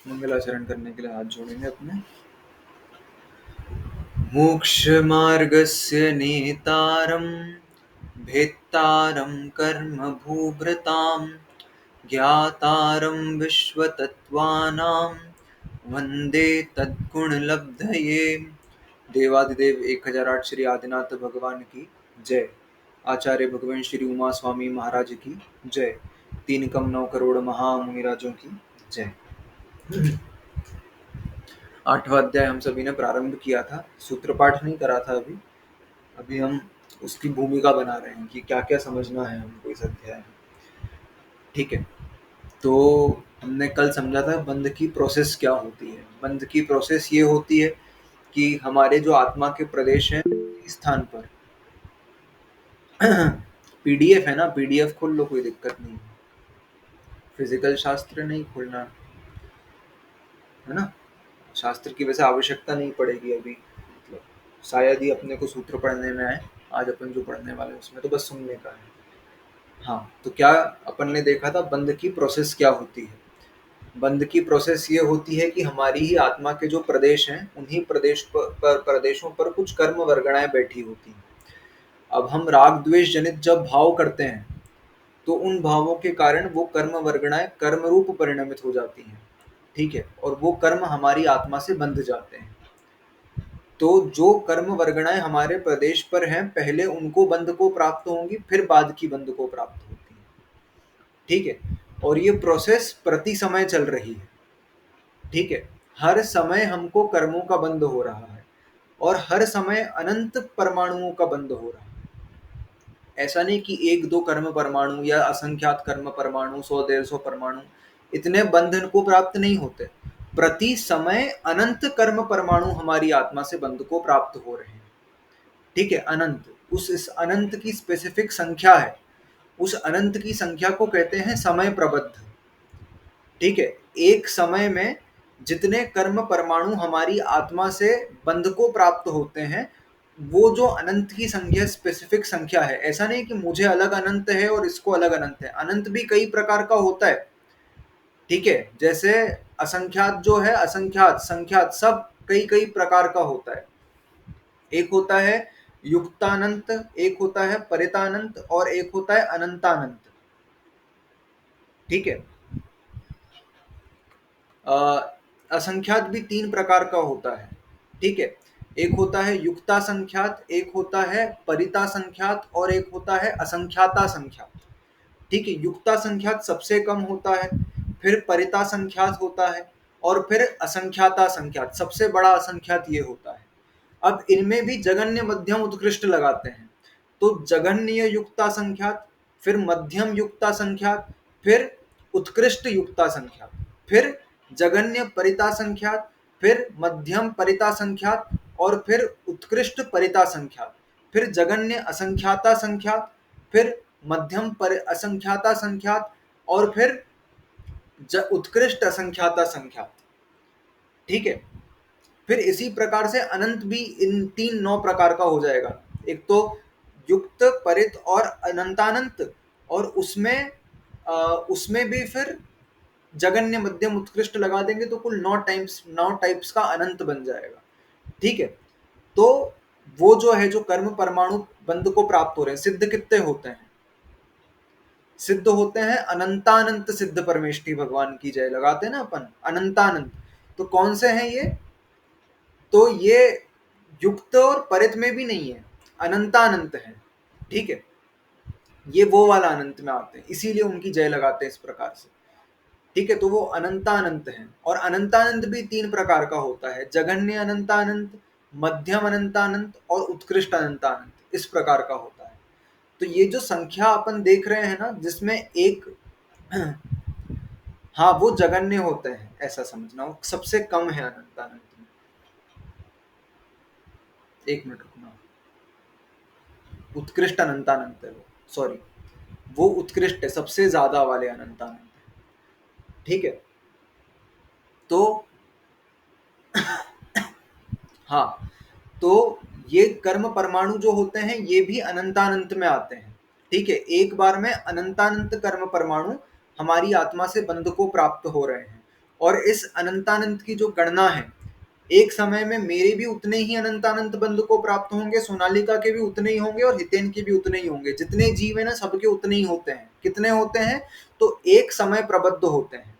मंगलाचरण करने के लिए हाथ जोड़ेंगे अपने। मोक्ष मार्गस्य नेतारं भेत्तारं कर्म भूभृतां ज्ञातारं विश्वतत्त्वानां वंदे तद्गुणलब्धये। देवादिदेव 1008 श्री आदिनाथ भगवान की जय। आचार्य भगवान श्री उमा स्वामी महाराज की जय। 3,9,00,00,000 महामुनिराजों की जय। 8वां अध्याय हम सभी ने प्रारंभ किया था, सूत्रपाठ नहीं करा था अभी हम उसकी भूमिका बना रहे हैं कि क्या क्या समझना है हमको इस अध्याय में। ठीक है, तो हमने कल समझा था बंध की प्रोसेस क्या होती है। बंध की प्रोसेस ये होती है कि हमारे जो आत्मा के प्रदेश हैं स्थान पर पीडीएफ है ना, पीडीएफ खोल लो, कोई दिक्कत नहीं। फिजिकल शास्त्र नहीं खोलना है ना, शास्त्र की वैसे आवश्यकता नहीं पड़ेगी अभी, मतलब शायद ही अपने को सूत्र पढ़ने में आए। आज अपन जो पढ़ने वाले हैं उसमें तो बस सुनने का है। हाँ, तो क्या अपन ने देखा था बंध की प्रोसेस क्या होती है। बंध की प्रोसेस ये होती है कि हमारी ही आत्मा के जो प्रदेश हैं उन्हीं प्रदेशों पर कुछ कर्म वर्गणाएं बैठी होती हैं। अब हम राग द्वेष जनित जब भाव करते हैं तो उन भावों के कारण वो कर्म वर्गणाएं कर्म रूप परिणमित हो जाती हैं। ठीक है, और वो कर्म हमारी आत्मा से बंध जाते हैं। तो जो कर्म वर्गणाएं हमारे प्रदेश पर हैं पहले उनको बंध को प्राप्त होंगी, फिर बाद की बंध को प्राप्त होती है। ठीक है, और ये प्रोसेस प्रति समय चल रही है। ठीक है, हर समय हमको कर्मों का बंध हो रहा है और हर समय अनंत परमाणुओं का बंध हो रहा है। ऐसा नहीं कि एक दो कर्म परमाणु या असंख्यात कर्म परमाणु, 100-150 परमाणु, इतने बंधन को प्राप्त नहीं होते। प्रति समय अनंत कर्म परमाणु हमारी आत्मा से बंध को प्राप्त हो रहे हैं। ठीक है, अनंत, इस अनंत की स्पेसिफिक संख्या है। उस अनंत की संख्या को कहते हैं समय प्रबद्ध। ठीक है, एक समय में जितने कर्म परमाणु हमारी आत्मा से बंध को प्राप्त होते हैं वो जो अनंत की संख्या स्पेसिफिक संख्या है। ऐसा नहीं कि मुझे अलग अनंत है और इसको अलग अनंत है, अनंत भी कई प्रकार का होता है। ठीक है, जैसे असंख्यात जो है, असंख्यात संख्यात सब कई कई प्रकार का होता है। एक होता है युक्तानंत, एक होता है परितानंत और एक होता है अनंतानंत। ठीक है, असंख्यात भी 3 प्रकार का होता है। ठीक है, एक होता है युक्ता संख्यात, एक होता है परिता संख्यात और एक होता है असंख्याता संख्यात। ठीक है, युक्ता संख्यात सबसे कम होता है, फिर परिता संख्यात होता है और फिर असंख्याता संख्यात, सबसे बड़ा असंख्यात ये होता है। अब इनमें भी जगन्य मध्यम उत्कृष्ट लगाते हैं। तो जगन्य युक्ता संख्यात, फिर मध्यम युक्ता संख्यात, फिर उत्कृष्ट युक्ता संख्यात, फिर जगन्य परिता संख्यात, फिर मध्यम परिता संख्यात और फिर उत्कृष्ट परिता संख्यात, फिर जगन्य असंख्याता संख्यात, फिर मध्यम असंख्याता संख्यात और फिर उत्कृष्ट असंख्याता संख्यात। ठीक है, फिर इसी प्रकार से अनंत भी इन 3-9 प्रकार का हो जाएगा। एक तो युक्त, परित और अनंतानंत, और उसमें भी फिर जगन्य मध्यम उत्कृष्ट लगा देंगे तो कुल 9 टाइप्स का अनंत बन जाएगा। ठीक है, तो वो जो है, जो कर्म परमाणु बंध को प्राप्त हो रहे हैं, सिद्ध कितने होते हैं? सिद्ध होते हैं अनंतानंत सिद्ध परमेष्ठी भगवान की जय लगाते हैं ना अपन, अनंतानंत। तो कौन से हैं ये? तो ये युक्त और परित में भी नहीं है, अनंतानंत है। ठीक है, ये वो वाला अनंत में आते हैं, इसीलिए उनकी जय लगाते हैं इस प्रकार से। ठीक है, तो वो अनंतानंत है। और अनंतानंत भी 3 प्रकार का होता है, जघन्य अनंतानंत, मध्यम अनंतानंत और उत्कृष्ट अनंतानंत, इस प्रकार का होता है। तो ये जो संख्या अपन देख रहे हैं ना, जिसमें एक हाँ वो जगन्य होते हैं, ऐसा समझना, वो सबसे कम है अनंतानंत में। एक मिनट रुकना, उत्कृष्ट अनंतानंत है वो, सॉरी, वो उत्कृष्ट है, सबसे ज्यादा वाले अनंतानंत है। ठीक है, तो हाँ, तो ये कर्म परमाणु जो होते हैं ये भी अनंतानंत में आते हैं। ठीक है, एक बार में अनंतानंत कर्म परमाणु हमारी आत्मा से बंध को प्राप्त हो रहे हैं। और इस अनंतानंत की जो गणना है, एक समय में मेरे भी उतने ही अनंतानंत बंध को प्राप्त होंगे, सोनालिका के भी उतने ही होंगे और हितेन के भी उतने ही होंगे। जितने जीव है ना, सबके उतने ही होते हैं। कितने होते हैं? तो एक समय प्रबद्ध होते हैं।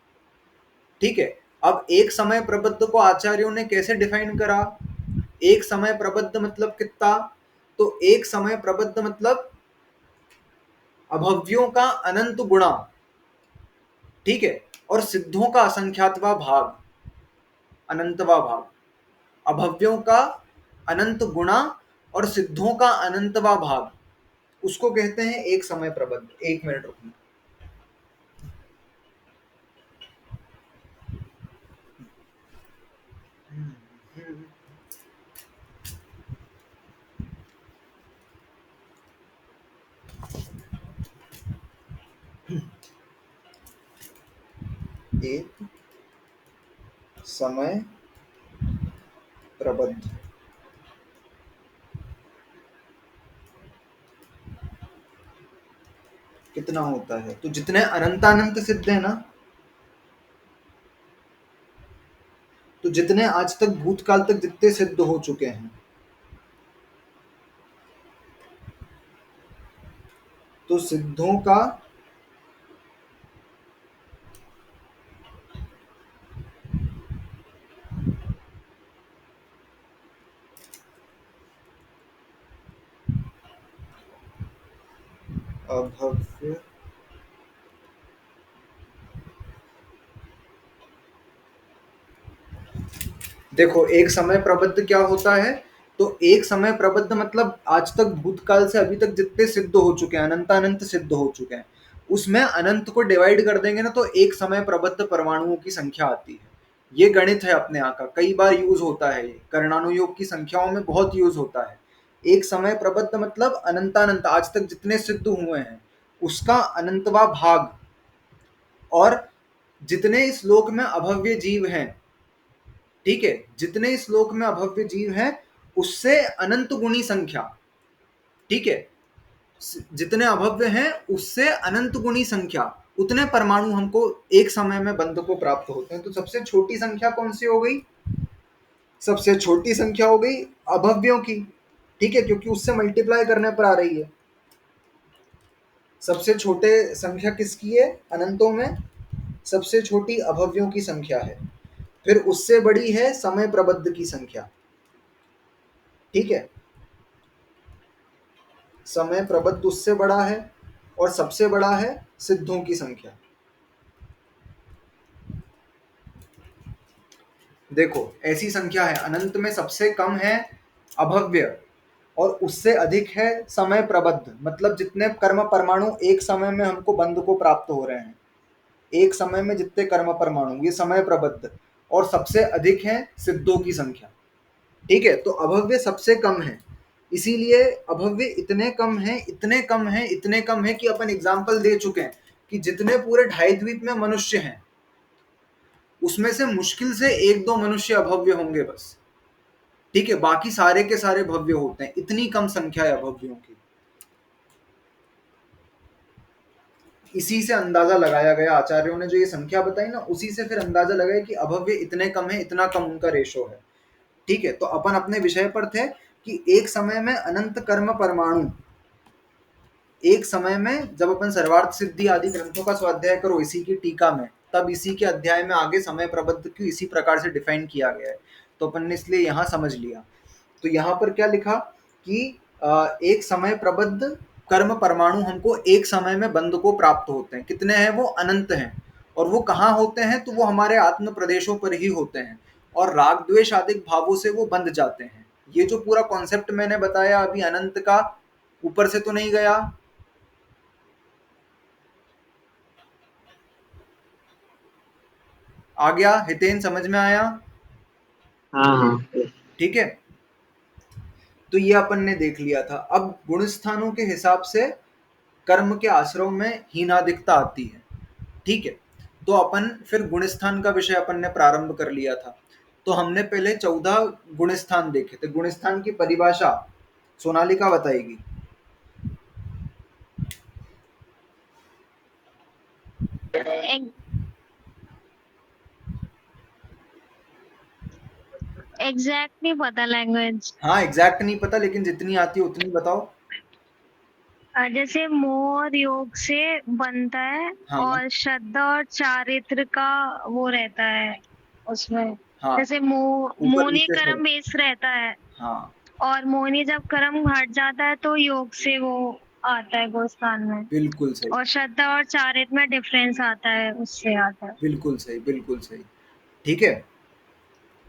ठीक है। अब एक समय प्रबद्ध को आचार्यों ने कैसे डिफाइन करा? एक समय प्रबद्ध मतलब कितना? तो एक समय प्रबद्ध मतलब अभव्यों का अनंत गुणा, ठीक है, और सिद्धों का असंख्यातवा भाग, अनंतवा भाग। अभव्यों का अनंत गुणा और सिद्धों का अनंतवा भाग, उसको कहते हैं एक समय प्रबद्ध। एक मिनट रुकना। एक समय प्रबद्ध कितना होता है? तो जितने अनंतानंत सिद्ध है ना, तो जितने आज तक भूतकाल तक जितने सिद्ध हो चुके हैं, तो सिद्धों का अभव्य देखो, एक समय प्रबद्ध क्या होता है? तो एक समय प्रबद्ध मतलब आज तक भूतकाल से अभी तक जितने सिद्ध हो चुके हैं, अनंतानंत सिद्ध हो चुके हैं, उसमें अनंत को डिवाइड कर देंगे ना, तो एक समय प्रबद्ध परमाणुओं की संख्या आती है। ये गणित है अपने यहाँ का, कई बार यूज होता है, ये कर्णानुयोग की संख्याओं में बहुत यूज होता है। एक समय प्रबद्ध मतलब अनंतानंत आज तक जितने सिद्ध हुए हैं उसका अनंतवा भाग, और जितने इस लोक में अभव्य जीव हैं, ठीक है, जितने इस लोक में अभव्य जीव हैं उससे अनंत गुणी संख्या, ठीक है, जितने अभव्य हैं उससे अनंत गुणी संख्या, उतने परमाणु हमको एक समय में बंध को प्राप्त होते हैं। तो सबसे छोटी संख्या कौन सी हो गई? सबसे छोटी संख्या हो गई अभव्यों की, ठीक है, क्योंकि उससे मल्टीप्लाई करने पर आ रही है। सबसे छोटे संख्या किसकी है अनंतों में? सबसे छोटी अभव्यों की संख्या है। फिर उससे बड़ी है समय प्रबद्ध की संख्या, ठीक है, समय प्रबद्ध उससे बड़ा है, और सबसे बड़ा है सिद्धों की संख्या। देखो, ऐसी संख्या है, अनंत में सबसे कम है अभव्य और उससे अधिक है समय प्रबद्ध, मतलब जितने कर्म परमाणु एक समय में हमको बंध को प्राप्त हो रहे हैं, एक समय में जितने कर्म परमाणु, ये समय प्रबद्ध, और सबसे अधिक है सिद्धों की संख्या। ठीक है, तो अभव्य सबसे कम है, इसीलिए अभव्य इतने कम है, इतने कम है, इतने कम है कि अपन एग्जाम्पल दे चुके हैं कि जितने पूरे ढाई द्वीप में मनुष्य हैं उसमें से मुश्किल से एक दो मनुष्य अभव्य होंगे बस। ठीक है, बाकी सारे के सारे भव्य होते हैं, इतनी कम संख्या है अभव्यों की। इसी से अंदाजा लगाया गया, आचार्यों ने जो ये संख्या बताई ना, उसी से फिर अंदाजा लगाया कि अभव्य इतने कम है, इतना कम उनका रेशो है। ठीक है, तो अपन अपने विषय पर थे कि एक समय में अनंत कर्म परमाणु, एक समय में जब अपन सर्वार्थ सिद्धि आदि ग्रंथों का स्वाध्याय करो इसी की टीका में, तब इसी के अध्याय में आगे समय प्रबद्ध क्यों इसी प्रकार से डिफाइन किया गया है, तो अपन ने इसलिए यहाँ समझ लिया। तो यहाँ पर क्या लिखा कि एक समय प्रबद्ध कर्म परमाणु हमको एक समय में बंध को प्राप्त होते हैं। कितने हैं? वो अनंत हैं। और वो कहाँ होते हैं? तो वो हमारे आत्म प्रदेशों पर ही होते हैं, और राग द्वेष आदि भावों से वो बंध जाते हैं। ये जो पूरा कॉन्सेप्ट मैंने बताया अभी अनंत का, ऊपर से तो नहीं गया? आ गया हितेन? समझ में आया? हाँ हाँ। ठीक है, तो ये अपन ने देख लिया था। अब गुण स्थानों के हिसाब से कर्म के आश्रम में हीनादिकता आती है। ठीक है, तो अपन फिर गुण स्थान का विषय अपन ने प्रारंभ कर लिया था। तो हमने पहले 14 गुण स्थान देखे थे। गुण स्थान की परिभाषा सोनालिका बताएगी। एग्जैक्ट नहीं पता लैंग्वेज। हाँ, एग्ज़ैक्ट नहीं पता लेकिन जितनी आती है उतनी बताओ। जैसे मोह और योग से बनता है, हाँ, और श्रद्धा और चारित्र का वो रहता है उसमें। हाँ, जैसे मोह मोहनीय ऊपर-नीचे से। कर्म बेस रहता है, हाँ, और मोहनी जब कर्म हट जाता है तो योग से वो आता है गोस्थान में। बिल्कुल सही, और श्रद्धा और चारित्र में डिफरेंस आता है, उससे आता है। बिल्कुल सही, बिल्कुल सही। ठीक है?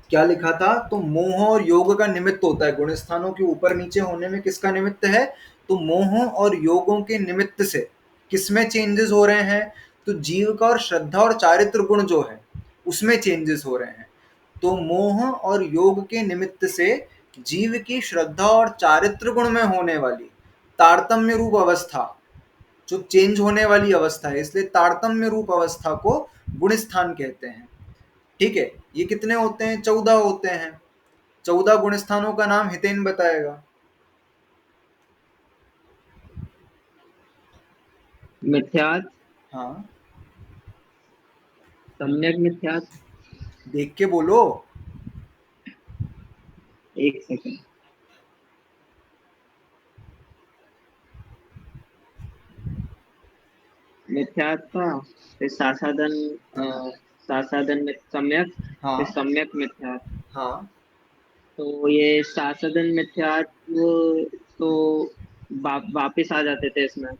क्या लिखा था? तो मोह और योग का निमित्त होता है। गुण स्थानों के ऊपर नीचे होने में किसका निमित्त है? तो मोह और योगों के निमित्त से किसमें चेंजेस हो रहे हैं? तो जीव का और श्रद्धा और चारित्र गुण जो है उसमें चेंजेस हो रहे हैं। तो मोह और योग के निमित्त से जीव की श्रद्धा और चारित्र गुण में होने वाली तारतम्य रूप अवस्था, जो चेंज होने वाली अवस्था है, इसलिए तारतम्य रूप अवस्था को गुण स्थान कहते हैं। ठीक है? ये कितने होते हैं? 14 होते हैं। 14 गुण स्थानों का नाम हितेन बताएगा। मिथ्यात्, हाँ, सम्यक मिथ्यात्। देख के बोलो। एक सेकंड। मिथ्यात् था, फिर सासाधन, हाँ, सासाधन में सम्यक, फिर हाँ, सम्यक मिथ्यात्। हाँ, तो ये सासाधन मिथ्यात् वो तो वापिस आ जाते थे इसमें।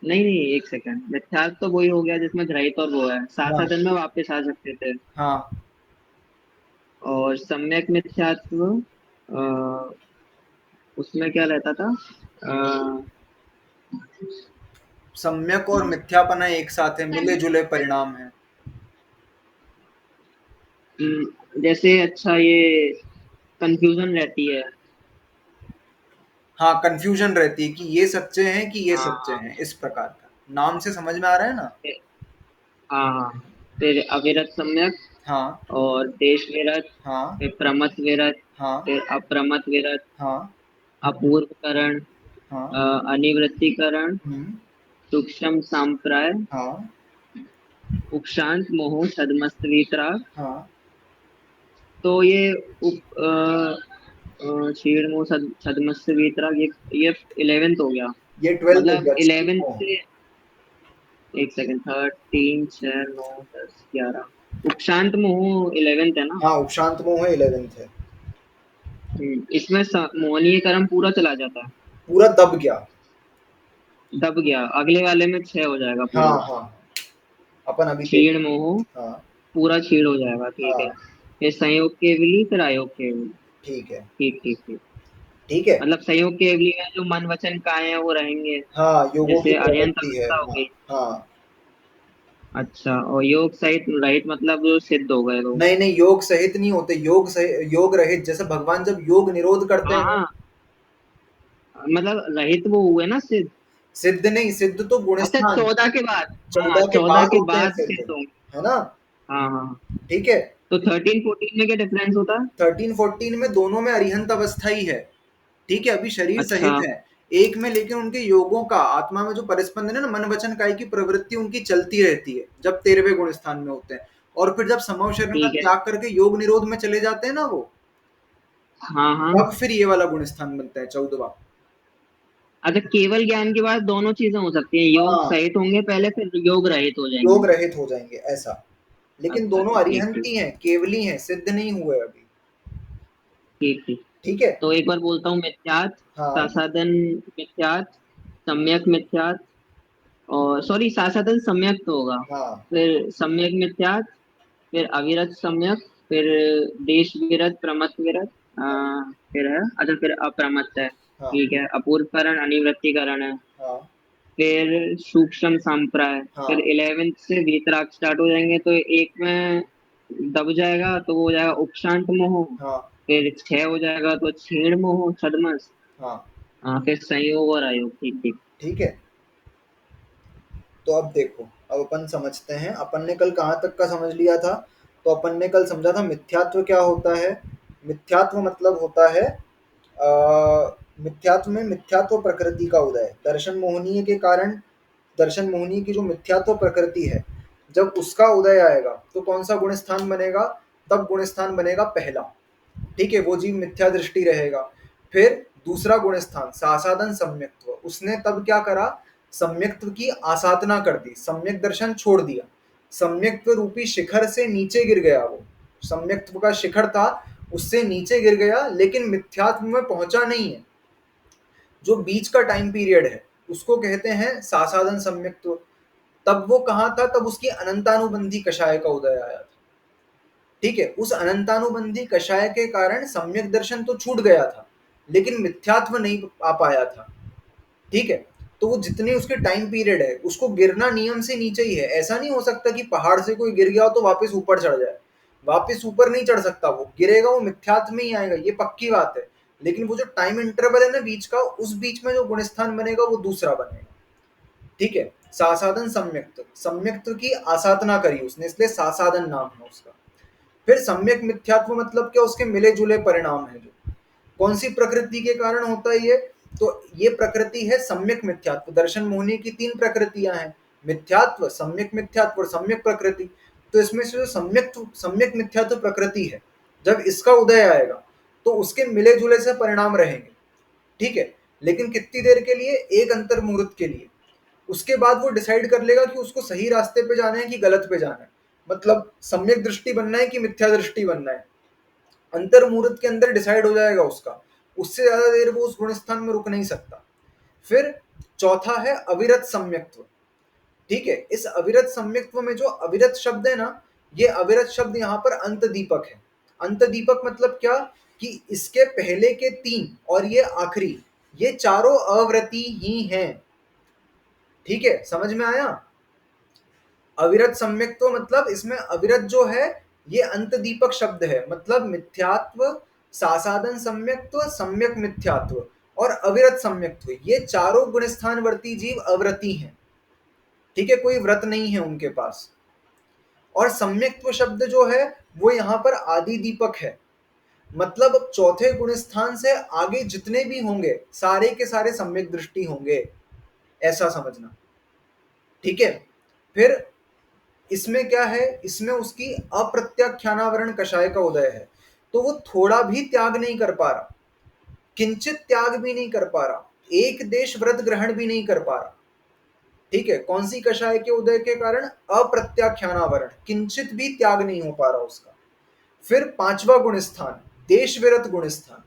नहीं नहीं, एक सेकंड, मिथ्यात् तो वही हो गया जिसमें ग्रहित और वो है, हाँ, सासाधन में वापिस आ सकते थे। हाँ। और सम्यक मिथ्यात्व, उसमें क्या रहता था? अ, सम्यक और मिथ्यापना एक साथ है, मिले जुले परिणाम है। जैसे अच्छा ये कंफ्यूजन रहती है। हाँ, कंफ्यूजन रहती है कि ये सच्चे हैं कि ये सच्चे हाँ हैं, इस प्रकार का। नाम से समझ में आ रहा है ना? हाँ हाँ। फिर अविरत सम्यक, हाँ, और देश विरत, हाँ, फिर प्रमथ विरत, हाँ, फिर अप्रमथ विरत, हाँ, अपूर्वकरण, हाँ, अनिवृत्तिकरण, हुँ, सूक्ष्म सांप्राय, हाँ, उपशांत मोह छद्मस्त वीतराग। हाँ। तो ये क्षीण मोह छद्मस्त वीतराग, ये 11th हो गया। ये 12th हो मतलब गया, 11th छीनो। से, एक सेकंड, 13, 6, 9, 10, 11, उपशांत मोह 11th है ना? हाँ, उपशांत मोह 11th है। इसमें मोहनीय कर्म पूरा चला जाता है। पूरा दब गया। दब गया, अगले वाले में 6 हो जाएगा हाँ, पूरा। हाँ। अपन अभी देख। क्षीण मोह हाँ, पूरा क्षीण हो जाएगा, ठीक है। हाँ, फिर संयोग केवली, फिर अयोग केवली। ठीक है। ठीक ठीक ठीक। ठीक है? मतलब संयोग केवली में जो मन वचन काया है वो रहेंगे। हाँ, योगों की जैसे अर्यंत प्रवृत्ति है। अवस्था हो हाँ, गई। हाँ। अच्छा, और योग सहित रहित मतलब जो सिद्ध हो गए लोग। नहीं, नहीं, योग सहित नहीं होते, योग रहित। जैसे भगवान जब योग निरोध करते हाँ हैं, हाँ, मतलब रहित वो हुए ना सिद्ध। सिद्ध नहीं, सिद्ध तो अच्छा, गुणस्थान 14 के बाद। हाँ, 14 के 14 बाद के होते हैं बाद सिद्ध, सिद्ध होंगे। है ना? हाँ हाँ। ठीक है? तो 13, 14 में क्या डिफरेंस होता है? 13-14 में दोनों में अरिहंत अवस्था ही है। ठीक है? अभी शरीर अच्छा, सहित है। एक में लेकिन उनके योगों का आत्मा में जो परिस्पंदन है ना, मन वचन काई की प्रवृत्ति उनकी चलती रहती है, जब 13वें गुण स्थान में होते हैं। और फिर जब समव शरीर का ठीक है। त्याग करके योग निरोध में चले जाते हैं ना वो, हाँ हाँ। तब फिर ये वाला गुण स्थान बनता है 14वां। अच्छा, केवल ज्ञान के बाद दोनों चीजें हो सकती हैं, योग हाँ, सहित होंगे पहले, फिर योग रहित हो योग जाएंगे। रहित हो जाएंगे ऐसा। लेकिन अच्छा दोनों अच्छा, ठीक ठीक अरिहंती हैं, केवली हैं, सिद्ध नहीं हुए अभी। ठीक ठीक। ठीक है? तो एक बार बोलता हूँ, मिथ्यात्, हाँ, सासाधन मिथ्यात्, सम्यक मिथ्यात्, और सॉरी, सासाधन सम्यक तो होगा। हाँ, फिर सम्यक मिथ्यात्, फिर अविरत सम्यक, फिर देश विरत, प्रमथ विरत, फिर है, अच्छा, फिर अप्रमत्त है, हाँ, ठीक है, अपूर्वकरण, अनिवृत्तिकरण है। हाँ, फिर सूक्ष्म संप्राय, फिर हाँ, 11th से वीतराग स्टार्ट हो जाएंगे, तो एक में दब जाएगा तो वो हो जाएगा उपशांत मोह। हाँ, फिर 6 हो जाएगा तो क्षीण मोह छद्मस। हाँ। हाँ, फिर संयोग और अयोग, ठीक ठीक। ठीक है? तो अब देखो, अब अपन समझते हैं, अपन ने कल कहाँ तक का समझ लिया था? तो अपन ने कल समझा था मिथ्यात्व क्या होता है? मिथ्यात्व मतलब होता है मिथ्यात्व में मिथ्यात्व प्रकृति का उदय। दर्शन मोहनीय के कारण, दर्शन मोहनीय की जो मिथ्यात्व प्रकृति है, जब उसका उदय आएगा तो कौन सा गुण स्थान बनेगा? तब गुण स्थान बनेगा पहला, ठीक है, वो जीव मिथ्या दृष्टि रहेगा। फिर दूसरा गुण स्थान सासादन सम्यक्त्व, उसने तब क्या करा? सम्यक्त्व की आसाधना कर दी, सम्यक दर्शन छोड़ दिया, सम्यक्त्व रूपी शिखर से नीचे गिर गया। वो सम्यक्त्व का शिखर था, उससे नीचे गिर गया, लेकिन मिथ्यात्व में पहुंचा नहीं है। जो बीच का टाइम पीरियड है उसको कहते हैं सासादन सम्यक्त्व। तब वो कहाँ था? तब उसकी अनंतानुबंधी कषाय का उदय आया था, ठीक है। उस अनंतानुबंधी कषाय के कारण सम्यक दर्शन तो छूट गया था, लेकिन मिथ्यात्व नहीं आ पाया था, ठीक है। तो वो जितनी उसके टाइम पीरियड है, उसको गिरना नियम से नीचे ही है। ऐसा नहीं हो सकता कि पहाड़ से कोई गिर गया हो तो वापस ऊपर चढ़ जाए, वापस ऊपर नहीं चढ़ सकता, वो गिरेगा, वो मिथ्यात्व में ही आएगा, ये पक्की बात है। लेकिन वो जो टाइम इंटरवल है ना बीच का, उस बीच में जो गुणस्थान बनेगा वो दूसरा बनेगा, ठीक है। सासाधन सम्यक्त्व, सम्यक्त्व की आसाधना करी उसने, इसलिए सासाधन नाम है उसका। फिर सम्यक मिथ्यात्व मतलब क्या? उसके मिले जुले परिणाम है। जो कौन सी प्रकृति के कारण होता है ये? तो ये प्रकृति है सम्यक मिथ्यात्व। दर्शन मोहिनी की तीन प्रकृतियां हैं, मिथ्यात्व, सम्यक मिथ्यात्व और सम्यक प्रकृति। तो इसमें से जो सम्यक मिथ्यात्व प्रकृति है, जब इसका उदय आएगा तो उसके मिले जुले से परिणाम रहेंगे, ठीक है। लेकिन कितनी देर के लिए? एक अंतर मुहूर्त के लिए। उसके बाद वो डिसाइड कर लेगा कि उसको सही रास्ते पे जाना है कि गलत पे जाना है, मतलब सम्यक दृष्टि बनना है कि मिथ्या दृष्टि बनना है। अंतर मुहूर्त के अंदर डिसाइड हो जाएगा उसका, उससे ज्यादा देर वो उस गुण स्थान में रुक नहीं सकता। फिर चौथा है अविरत सम्यक्त्व, ठीक है। इस अविरत सम्यक्त्व में जो अविरत शब्द है ना, ये अविरत शब्द यहाँ पर अंत दीपक है। अंत दीपक मतलब क्या? कि इसके पहले के तीन और ये आखिरी, ये चारों अव्रती ही हैं, ठीक है। समझ में आया? अविरत सम्यक्त्व मतलब इसमें अविरत जो है ये अंत दीपक शब्द है, मतलब मिथ्यात्व, सासादन सम्यक्त्व, सम्यक मिथ्यात्व और अविरत सम्यक्त्व, ये चारों गुणस्थानवर्ती जीव अव्रती हैं, ठीक है, कोई व्रत नहीं है उनके पास। और सम्यक्त्व शब्द जो है वो यहाँ पर आदि दीपक है, मतलब चौथे गुणस्थान से आगे जितने भी होंगे सारे के सारे सम्यक दृष्टि होंगे, ऐसा समझना, ठीक है। फिर इसमें क्या है? इसमें उसकी अप्रत्याख्यानावरण कषाय का उदय है, तो वो थोड़ा भी त्याग नहीं कर पा रहा, किंचित त्याग भी नहीं कर पा रहा, एक देश व्रत ग्रहण भी नहीं कर पा रहा, ठीक है। कौन सी कषाय के उदय के कारण? अप्रत्याख्यानावरण, किंचित भी त्याग नहीं हो पा रहा उसका। फिर पांचवा गुण स्थान देश विरत गुण स्थान।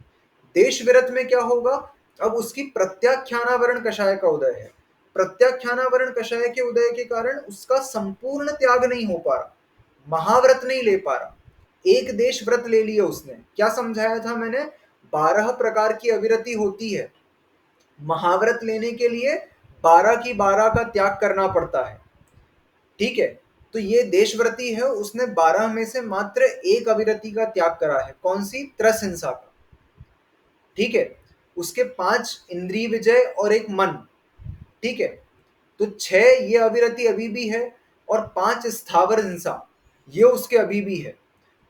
देश विरत में क्या होगा? अब उसकी प्रत्याख्यानावरण कषाय का उदय है। प्रत्याख्यानावरण कषाय के उदय के कारण उसका संपूर्ण त्याग नहीं हो पा रहा, महाव्रत नहीं ले पा रहा, एक देश व्रत ले लिया उसने। क्या समझाया था मैंने? 12 प्रकार की अविरति होती है, महाव्रत लेने के लिए 12 की 12 का त्याग करना पड़ता है, ठीक है। तो ये देशव्रती है, उसने 12 में से मात्र एक अविरति का त्याग करा है। कौन सी? त्रसहिंसा का, ठीक है। उसके 5 इंद्रिय विजय और एक मन, ठीक है। तो 6 ये अविरति अभी भी है और 5 स्थावर हिंसा ये उसके अभी भी है।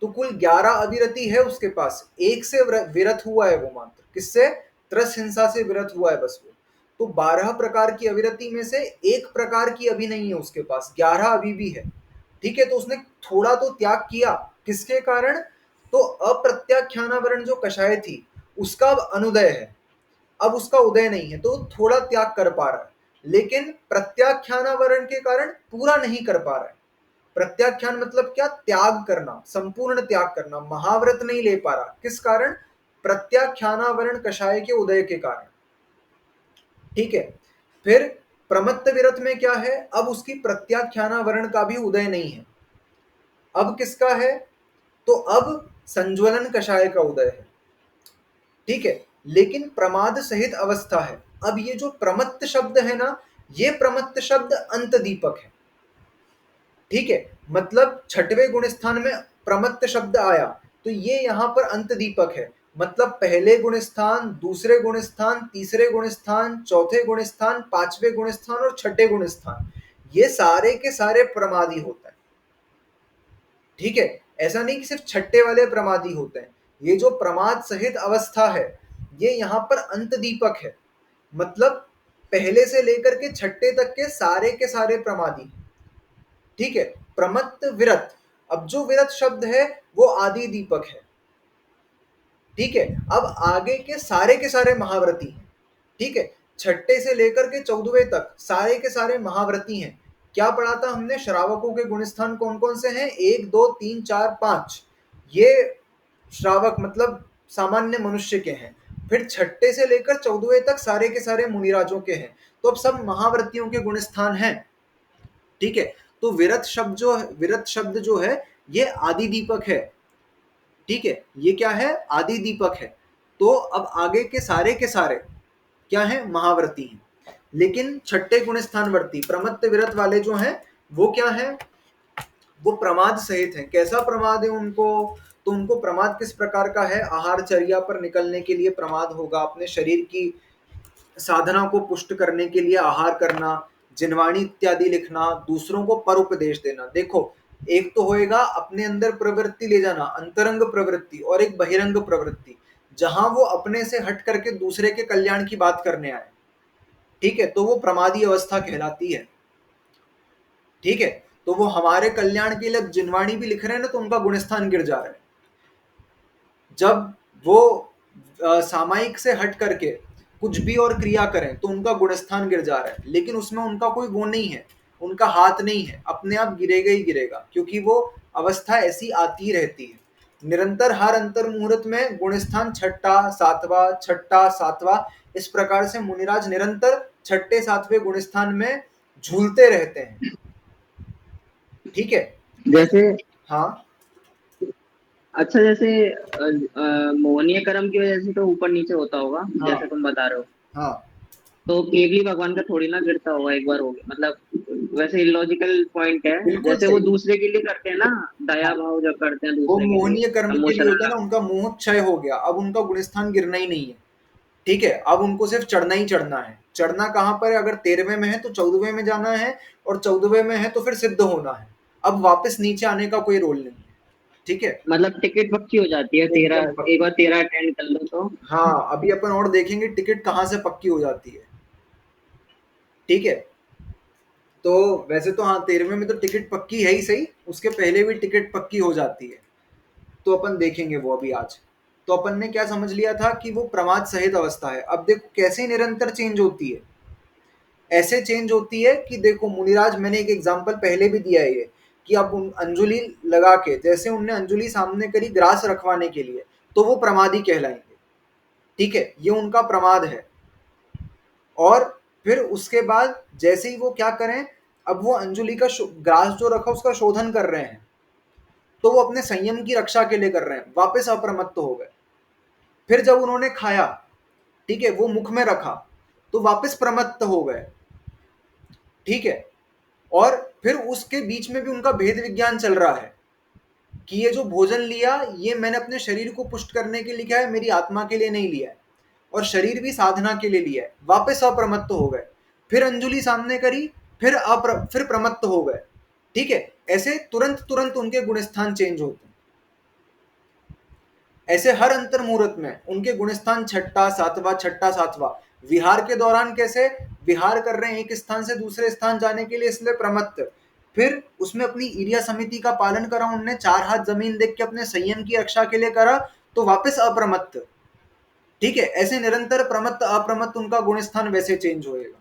तो कुल 11 अविरति है उसके पास, एक से विरत हुआ है वो मात्र, किससे? त्रस हिंसा से विरत हुआ है बस वो। तो 12 प्रकार की अविरति में से एक प्रकार की अभी नहीं है उसके पास, 11 अभी भी है, ठीक है। तो उसने थोड़ा तो त्याग किया, किसके कारण? तो अप्रत्याख्यानावरण जो कषाय थी उसका अब अनुदय है, अब उसका उदय नहीं है, तो थोड़ा त्याग कर पा रहा है, लेकिन प्रत्याख्यानावरण के कारण पूरा नहीं कर पा रहा है। प्रत्याख्यान मतलब क्या? त्याग करना, संपूर्ण त्याग करना, महाव्रत नहीं ले पा रहा, किस कारण? प्रत्याख्यानावरण कषाय के उदय के कारण, ठीक है। फिर प्रमत्त विरत में क्या है? अब उसकी प्रत्याख्यानावरण का भी उदय नहीं है, अब किसका है? तो अब संज्वलन कषाय का उदय है, ठीक है। लेकिन प्रमाद सहित अवस्था है। अब ये जो प्रमत्त शब्द है ना, ये प्रमत्त शब्द अंत दीपक है, ठीक है। मतलब छठवें गुण स्थान में प्रमत्त शब्द आया तो ये यहाँ पर अंत दीपक है, मतलब पहले गुण स्थान, दूसरे गुण स्थान, तीसरे गुण स्थान, चौथे गुण स्थान, पांचवें गुण स्थान और छठे गुण स्थान, ये सारे के सारे प्रमादी होता है, ठीक है। ऐसा नहीं कि सिर्फ छठे वाले प्रमादी होते हैं, ये जो प्रमाद सहित अवस्था है ये यहाँ पर अंत दीपक है, मतलब पहले से लेकर के छठे तक के सारे प्रमादी, ठीक है, प्रमत्त विरत। अब जो विरत शब्द है वो आदि दीपक है, ठीक है। अब आगे के सारे महाव्रती हैं, ठीक है, छठे से लेकर के 14वें तक सारे के सारे महाव्रती हैं। क्या पढ़ा था हमने, श्रावकों के गुणस्थान कौन कौन से हैं, 1 2 3 4 5, ये श्रावक मतलब सामान्य मनुष्य के हैं। फिर छठे से लेकर 14वें तक सारे के सारे मुनिराजों के हैं। तो अब सब महाव्रतियों के गुणस्थान हैं, ठीक है। तो विरत शब्द जो है ये आदि दीपक है, ठीक है, ये क्या है, आदि दीपक है। तो अब आगे के सारे क्या है, महाव्रती हैं। लेकिन छठे गुणस्थान वर्ती प्रमत्त विरत वाले जो हैं वो क्या है, वो प्रमाद सहित हैं। कैसा प्रमाद है उनको, तो उनको प्रमाद किस प्रकार का है, आहारचर्या पर निकलने के लिए प्रमाद होगा, अपने शरीर की साधना को पुष्ट करने के लिए आहार करना, जिनवाणी इत्यादि लिखना, दूसरों को पर उपदेश देना। देखो, एक तो होएगा अपने अंदर प्रवृत्ति ले जाना, अंतरंग प्रवृत्ति, और एक बहिरंग प्रवृत्ति, जहां वो अपने से हट करके दूसरे के कल्याण की बात करने आए, ठीक है, तो वो प्रमादी अवस्था कहलाती है, ठीक है। तो वो हमारे कल्याण के लिए जिनवाणी भी लिख रहे हैं ना, तो उनका गुणस्थान गिर जा रहा है। जब वो सामायिक से हट करके कुछ भी और क्रिया करें तो उनका गुणस्थान गिर जा रहा है, लेकिन उसमें उनका कोई वो नहीं है, उनका हाथ नहीं है, अपने आप गिरेगा ही गिरेगा, क्योंकि वो अवस्था ऐसी आती रहती है निरंतर। हर अंतर मुहूर्त में गुणस्थान छठा सातवां, इस प्रकार से मुनिराज निरंतर छठे सातवें गुणस्थान में झूलते रहते हैं, ठीक है। जैसे, हाँ अच्छा जैसे मोहनीय कर्म की वजह से तो ऊपर नीचे होता होगा, हाँ जैसे तुम बता रहे हो। हाँ, तो केवली भगवान का थोड़ी ना गिरता होगा, एक बार हो गया मतलब, वैसे इलॉजिकल पॉइंट है। बिल्कुल जैसे वो सही। दूसरे के लिए करते हैं ना, दया हाँ, भाव जब करते हैं वो दूसरे के लिए, मोहनीय कर्म के लिए समोशरण होता है ना, लगा। उनका मोह क्षय हो गया, अब उनका गुणस्थान गिरना ही नहीं है, ठीक है। अब उनको सिर्फ चढ़ना ही चढ़ना है। चढ़ना कहाँ पर है, अगर 13वें में है तो 14वें में जाना है, और 14वें में है तो फिर सिद्ध होना है। अब वापस नीचे आने का कोई रोल नहीं है, ठीक है, मतलब टिकट पक्की हो जाती है, एकदम 13, एक पक्की। बार 13 अटेंड कर लो तो। हाँ, अभी अपन और देखेंगे टिकट कहाँ से पक्की हो जाती है, ठीक है। तो वैसे तो हाँ, 13वें में तो टिकट पक्की है ही सही, उसके पहले भी टिकट पक्की हो जाती है, तो अपन देखेंगे वो अभी आज। तो अपन ने क्या समझ लिया था कि वो प्रमाद सहित अवस्था है। अब देखो कैसे निरंतर चेंज होती है, ऐसे चेंज होती है कि देखो मुनिराज, मैंने एक एग्जांपल पहले भी दिया है ये, कि अब उन अंजुलि लगा के, जैसे उनने अंजुलि सामने करी ग्रास रखवाने के लिए, तो वो प्रमादी कहलाएंगे, ठीक है, ये उनका प्रमाद है। और फिर उसके बाद जैसे ही वो क्या करें, अब वो अंजुलि का ग्रास जो रखा उसका शोधन कर रहे हैं, तो वो अपने संयम की रक्षा के लिए कर रहे हैं, वापस अप्रमत्त हो गए। फिर जब उन्होंने खाया, ठीक है, वो मुख में रखा, तो वापस प्रमत्त हो गए, ठीक है। और फिर उसके बीच में भी उनका भेद विज्ञान चल रहा है कि ये जो भोजन लिया, ये मैंने अपने शरीर को पुष्ट करने के लिए लिया है, मेरी आत्मा के लिए नहीं लिया है, और शरीर भी साधना के लिए लिया है। वापस अप्रमत्त हो गए, फिर अंजुलि सामने करी, फिर प्रमत्त हो गए, ठीक है। ऐसे तुरंत तुरंत उनके गुणस्थान चेंज होते हैं। ऐसे हर अंतर मुहूर्त में उनके गुणस्थान छठा सातवां, विहार के दौरान कैसे विहार कर रहे हैं एक स्थान से दूसरे स्थान जाने के लिए, इसलिए प्रमत्त। फिर उसमें अपनी ईर्या समिति का पालन करा उनने, 4 हाथ जमीन देख के अपने संयम की रक्षा के लिए करा, तो वापस अप्रमत्त, ठीक है। ऐसे निरंतर प्रमत्त अप्रमत्त उनका गुणस्थान वैसे चेंज होएगा,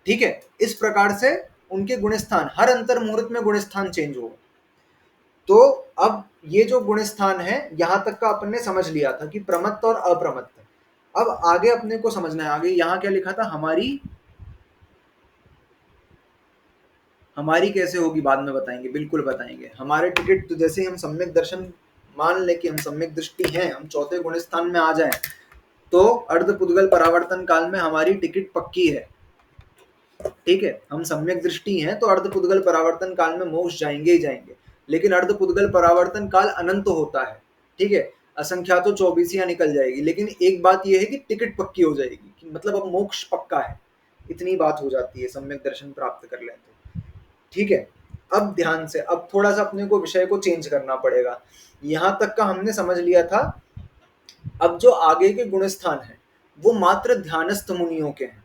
ठीक है। इस प्रकार से उनके गुणस्थान हर अंतर मुहूर्त में गुणस्थान चेंज होगा। तो अब ये जो गुणस्थान है, यहां तक का अपन ने समझ लिया था कि प्रमत्त और अप्रमत्त। अब आगे अपने को समझना है, आगे यहां क्या लिखा था, हमारी कैसे होगी बाद में बताएंगे, बिल्कुल बताएंगे। हमारे टिकट तो जैसे हम सम्यक दर्शन, मान ले कि हम सम्यक दृष्टि हैं, हम चौथे गुणस्थान में आ जाएं, तो अर्ध पुद्गल परावर्तन काल में हमारी टिकट पक्की है, ठीक है। हम सम्यक दृष्टि हैं तो अर्ध पुद्गल परावर्तन काल में मोक्ष जाएंगे ही जाएंगे, लेकिन अर्ध पुद्गल परावर्तन काल अनंत होता है, ठीक है। असंख्या तो 24 निकल जाएगी, लेकिन एक बात यह है कि टिकट पक्की हो जाएगी, कि मतलब अब मोक्ष पक्का है, इतनी बात हो जाती है सम्यक दर्शन प्राप्त कर लें तो, ठीक है। अब ध्यान से, अब थोड़ा सा अपने को विषय को चेंज करना पड़ेगा। यहां तक का हमने समझ लिया था। अब जो आगे के गुणस्थान है वो मात्र ध्यानस्थ मुनियों के हैं,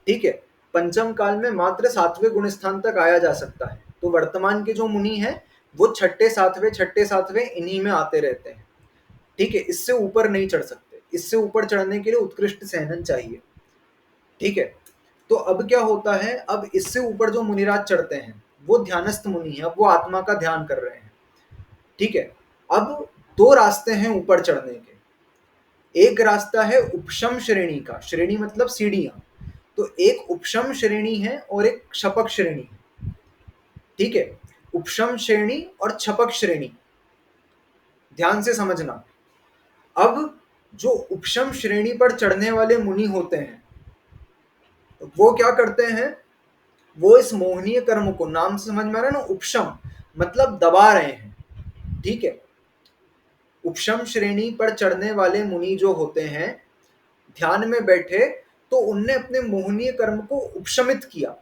ठीक है। पंचम काल में मात्र 7वें गुण स्थान तक आया जा सकता है। तो वर्तमान के जो मुनि हैं वो छठे सातवें इन्हीं में आते रहते हैं। ठीक है, इससे ऊपर नहीं चढ़ सकते। इससे ऊपर चढ़ने के लिए उत्कृष्ट सहनन चाहिए। ठीक है, तो अब क्या होता है, अब इससे ऊपर जो मुनिराज चढ़ते हैं वो ध्यानस्थ मुनि है, अब वो आत्मा का ध्यान कर रहे हैं। ठीक है, अब दो रास्ते हैं ऊपर चढ़ने के। एक रास्ता है उपशम श्रेणी का, श्रेणी मतलब सीढ़ियां। तो एक उपशम श्रेणी है और एक क्षपक श्रेणी है। ठीक है, उपशम श्रेणी और क्षपक श्रेणी, ध्यान से समझना। अब जो उपशम श्रेणी पर चढ़ने वाले मुनि होते हैं वो क्या करते हैं, वो इस मोहनीय कर्म को, नाम से समझ में आ रहा है ना, उपशम मतलब दबा रहे हैं। ठीक है, उपशम श्रेणी पर चढ़ने वाले मुनि जो होते हैं ध्यान में बैठे, तो उनने अपने मोहनीय कर्म को उपशमित किया,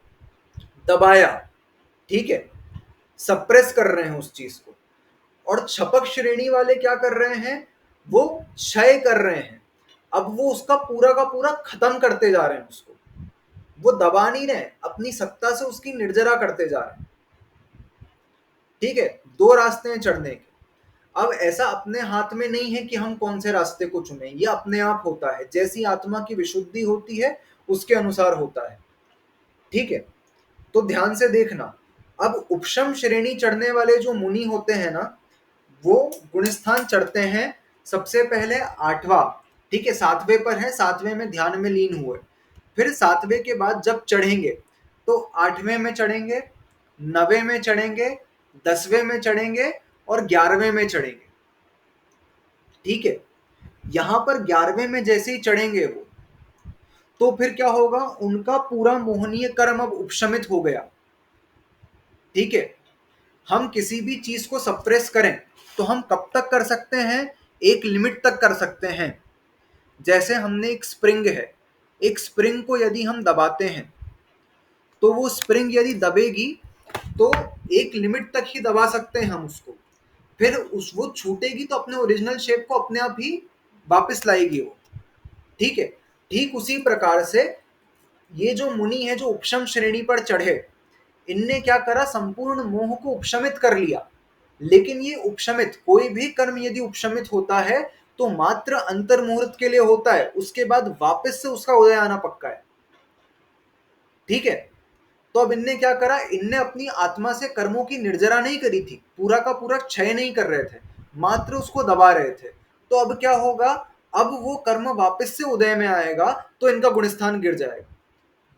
दबाया। ठीक है, सप्रेस कर रहे हैं उस चीज को। और छपक श्रेणी वाले क्या कर रहे हैं, वो क्षय कर रहे हैं। अब वो उसका पूरा का पूरा खत्म करते जा रहे हैं उसको, वो दबा नहीं रहे, अपनी सत्ता से उसकी निर्जरा करते जा रहे हैं। ठीक है, दो रास्ते हैं चढ़ने के। अब ऐसा अपने हाथ में नहीं है कि हम कौन से रास्ते को चुनें, ये अपने आप होता है, जैसी आत्मा की विशुद्धि होती है उसके अनुसार होता है। ठीक है, तो ध्यान से देखना। अब उपशम श्रेणी चढ़ने वाले जो मुनि होते हैं ना, वो गुणस्थान चढ़ते हैं सबसे पहले 8वां। ठीक है, 7वें पर है, 7वें में ध्यान में लीन हुए। फिर 7वें के बाद जब चढ़ेंगे तो 8वें में चढ़ेंगे, 9वें में चढ़ेंगे, 10वें में चढ़ेंगे और 11वें में चढ़ेंगे। ठीक है, यहां पर 11वें में जैसे ही चढ़ेंगे वो, तो फिर क्या होगा, उनका पूरा मोहनीय कर्म अब उपशमित हो गया। ठीक है, हम किसी भी चीज को सप्रेस करें तो हम कब तक कर सकते हैं, एक लिमिट तक कर सकते हैं। जैसे हमने एक स्प्रिंग है, एक स्प्रिंग को यदि हम दबाते हैं तो वो स्प्रिंग यदि दबेगी तो एक लिमिट तक ही दबा सकते हैं हम उसको, फिर उस वो छूटेगी तो अपने ओरिजिनल शेप को अपने आप ही वापस लाएगी वो। ठीक है, ठीक उसी प्रकार से ये जो मुनि है जो उपशम श्रेणी पर चढ़े, इनने क्या करा, संपूर्ण मोह को उपशमित कर लिया। लेकिन ये उपशमित, कोई भी कर्म यदि उपशमित होता है तो मात्र अंतर मुहूर्त के लिए होता है, उसके बाद वापस से उसका उदय आना पक्का है। ठीक है, तो अब इनने क्या करा, इनने अपनी आत्मा से कर्मों की निर्जरा नहीं करी थी, पूरा का पूरा क्षय नहीं कर रहे थे, मात्र उसको दबा रहे थे। तो अब क्या होगा, अब वो कर्म वापस से उदय में आएगा तो इनका गुणस्थान गिर जाएगा।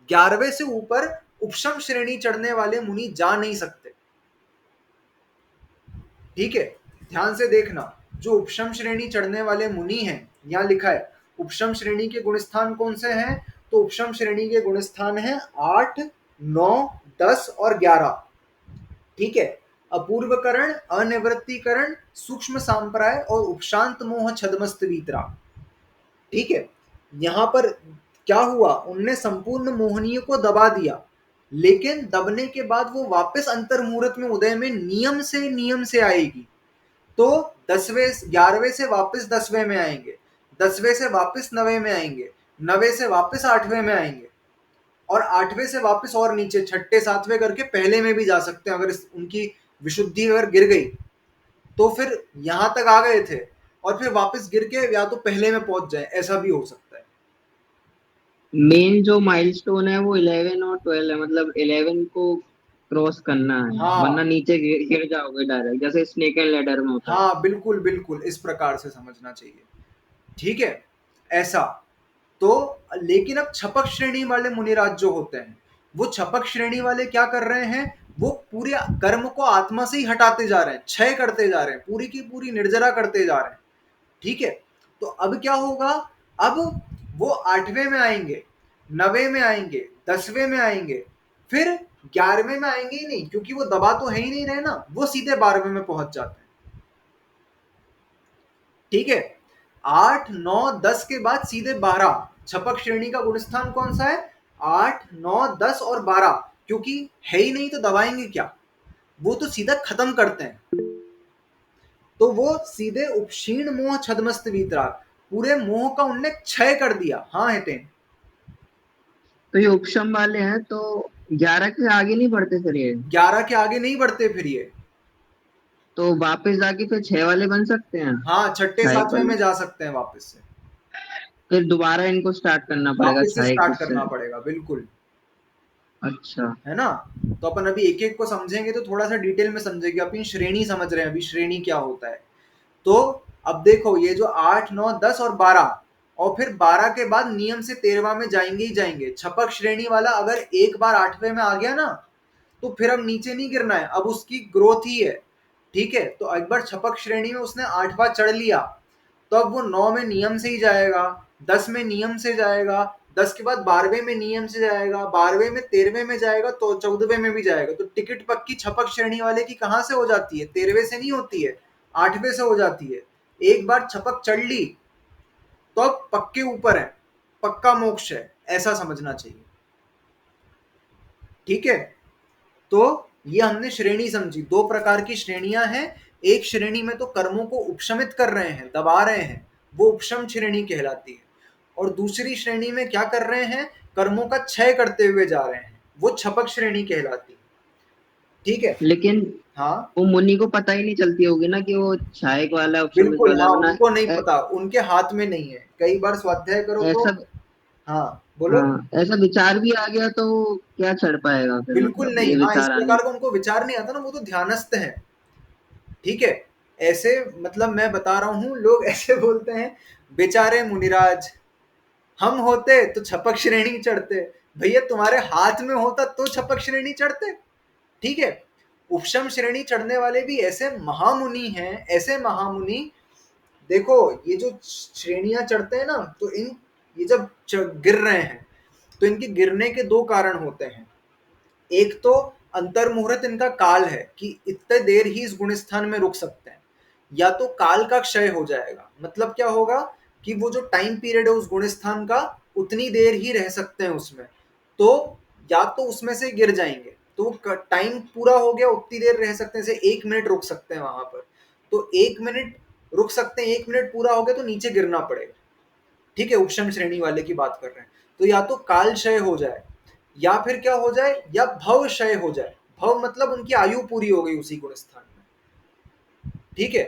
11वें से ऊपर उपशम श्रेणी चढ़ने वाले मुनि जा नहीं सकते। ठीक है, ध्यान से देखना, जो उपशम श्रेणी चढ़ने वाले मुनि हैं, यहां लिखा है उपशम श्रेणी के गुणस्थान कौन से हैं, तो उपशम श्रेणी के गुणस्थान हैं 8, 9, 10 और 11। ठीक है, अपूर्वकरण, अनिवृत्तिकरण, सूक्ष्म सांप्राय और उपशांत मोह छदमस्त वीतरा। ठीक है, यहां पर क्या हुआ, उनने संपूर्ण मोहनीय को दबा दिया, लेकिन दबने के बाद वो वापस अंतर मुहूर्त में उदय में नियम से आएगी। तो 11वें से वापस 10वें में आएंगे, 10वें से वापस 9वें में आएंगे, 9वें से वापस 8वें में आएंगे, और 8वें से वापस और नीचे छठे 7वें करके पहले में भी जा सकते हैं। अगर उनकी विशुद्धि अगर गिर गई तो फिर यहां तक आ गए थे और फिर वापस गिर के या तो पहले में पहुंच जाए, ऐसा भी हो सकता है। मेन जो माइलस्टोन है वो 11 और 12 है, मतलब 11 को क्रॉस करना है, वरना हाँ नीचे गिर जाओगे डायरेक्ट, जैसे स्नेक एंड लैडर में होता है। हाँ, बिल्कुल बिल्कुल इस प्रकार से समझना चाहिए। ठीक है, ऐसा। तो लेकिन अब छपक श्रेणी वाले मुनिराज जो होते हैं, वो छपक श्रेणी वाले क्या कर रहे हैं, वो पूरे कर्म को आत्मा से ही हटाते जा रहे हैं, क्षय करते जा रहे हैं, पूरी की पूरी निर्जरा करते जा रहे हैं। ठीक है, तो अब क्या होगा, अब वो 8वें में आएंगे, 9वें में आएंगे, 10वें में आएंगे, फिर 11वें में आएंगे ही नहीं, क्योंकि वो दबा तो है ही नहीं रहे ना, वो सीधे 12वें में पहुंच जाते हैं। ठीक है, 8, 9, 10 के बाद सीधे 12। छपक श्रेणी का गुणस्थान कौन सा है, 8, 9, 10 और 12, क्योंकि है ही नहीं तो दबाएंगे क्या, वो तो सीधा खत्म करते हैं। तो वो सीधे उपक्षीण मोह छदमस्त वीतराग, पूरे मोह का उनने क्षय कर दिया। हाँ हेतेन, तो ये उपशम वाले हैं तो 11 के आगे नहीं बढ़ते फिर ये? 11 के आगे नहीं बढ़ते फिर ये। तो वापस जाके फिर 6 वाले बन सकते हैं, हाँ, छठे छह एक सातवें वाले। में जा सकते हैं वापस से। फिर दोबारा इनको स्टार्ट करना पड़ेगा वापस से 6 स्टार्ट से। करना पड़ेगा, बिल्कुल। अच्छा। है ना? तो अपन अभी एक एक को समझेंगे तो थोड़ा सा डिटेल में समझेंगे। अपन श्रेणी समझ रहे हैं अभी, श्रेणी क्या होता है। तो अब देखो, ये जो 8, 9, 10 और 12, और फिर 12 के बाद नियम से 13वां में जाएंगे ही जाएंगे। छपक श्रेणी वाला अगर एक बार 8वें में आ गया ना, तो फिर अब नीचे नहीं गिरना है, अब उसकी ग्रोथ ही है। ठीक है, तो एक बार छपक श्रेणी में उसने 8वां चढ़ लिया, तो अब वो 9 में नियम से ही जाएगा, 10 में नियम से जाएगा, 10 के बाद 12वें में नियम से जाएगा, 12वें में 13वें में जाएगा, तो 14वें में भी जाएगा। तो टिकट पक्की छपक श्रेणी वाले की कहां से हो जाती है? 13वें से नहीं होती है, 8वें से हो जाती है। एक बार छपक चढ़ ली तो अब पक्के ऊपर है, पक्का मोक्ष है, ऐसा समझना चाहिए। ठीक है, तो ये हमने श्रेणी समझी। दो प्रकार की श्रेणियां हैं। एक श्रेणी में तो कर्मों को उपशमित कर रहे हैं, दबा रहे हैं, वो उपशम श्रेणी कहलाती है। और दूसरी श्रेणी में क्या कर रहे हैं? कर्मों का क्षय करते हुए जा रहे हैं, वो छपक श्रेणी कहलाती है। ठीक है। लेकिन हाँ, वो मुनि को पता ही नहीं चलती होगी ना कि वो छायक वाला है, उपशमित बिल्कुल, वाला हाँ, है, वरना उनको नहीं पता, उनके हाथ में नहीं है। कई बार स्वाध्याय करो तो। ऐसा। हाँ, बोलो। हाँ, ऐसा विचार भी आ गया तो क्या चढ़ पाएगा फिर, बिल्कुल मतलब नहीं, ये हाँ, इस विचार आने। प्रकार का उनको विचार नहीं आता ना, वो तो ध्यानस्थ है। ठीक है। ऐसे, मतलब मैं बता रहा हूँ, लोग ऐसे बोलते हैं, बेचारे मुनिराज, हम होते तो छपक श्रेणी चढ़ते। भैया, तुम्हारे हाथ में होता तो छपक श्रेणी चढ़ते। ठीक है। उपशम श्रेणी चढ़ने वाले भी ऐसे महामुनि हैं, ऐसे महामुनि। देखो, ये जो श्रेणियां चढ़ते हैं ना, तो ये जब गिर रहे हैं, तो इनके गिरने के दो कारण होते हैं। एक तो अंतर्मुहूर्त इनका काल है कि इतने देर ही इस गुण स्थान में रुक सकते हैं, या तो काल का क्षय हो जाएगा। मतलब क्या होगा कि वो जो टाइम पीरियड है उस गुण स्थान का, उतनी देर ही रह सकते हैं उसमें। तो या तो उसमें से गिर जाएंगे, तो टाइम पूरा हो गया, उतनी देर रह सकते हैं, जैसे 1 मिनट रुक सकते हैं वहां पर। तो 1 मिनट रुक सकते हैं, 1 मिनट पूरा हो गया तो नीचे गिरना पड़ेगा। ठीक है, उपशम श्रेणी वाले की बात कर रहे हैं। तो या तो काल क्षय हो जाए, या फिर क्या हो जाए, या भव क्षय हो जाए। भव मतलब उनकी आयु पूरी हो गई उसी गुण स्थान में। ठीक है।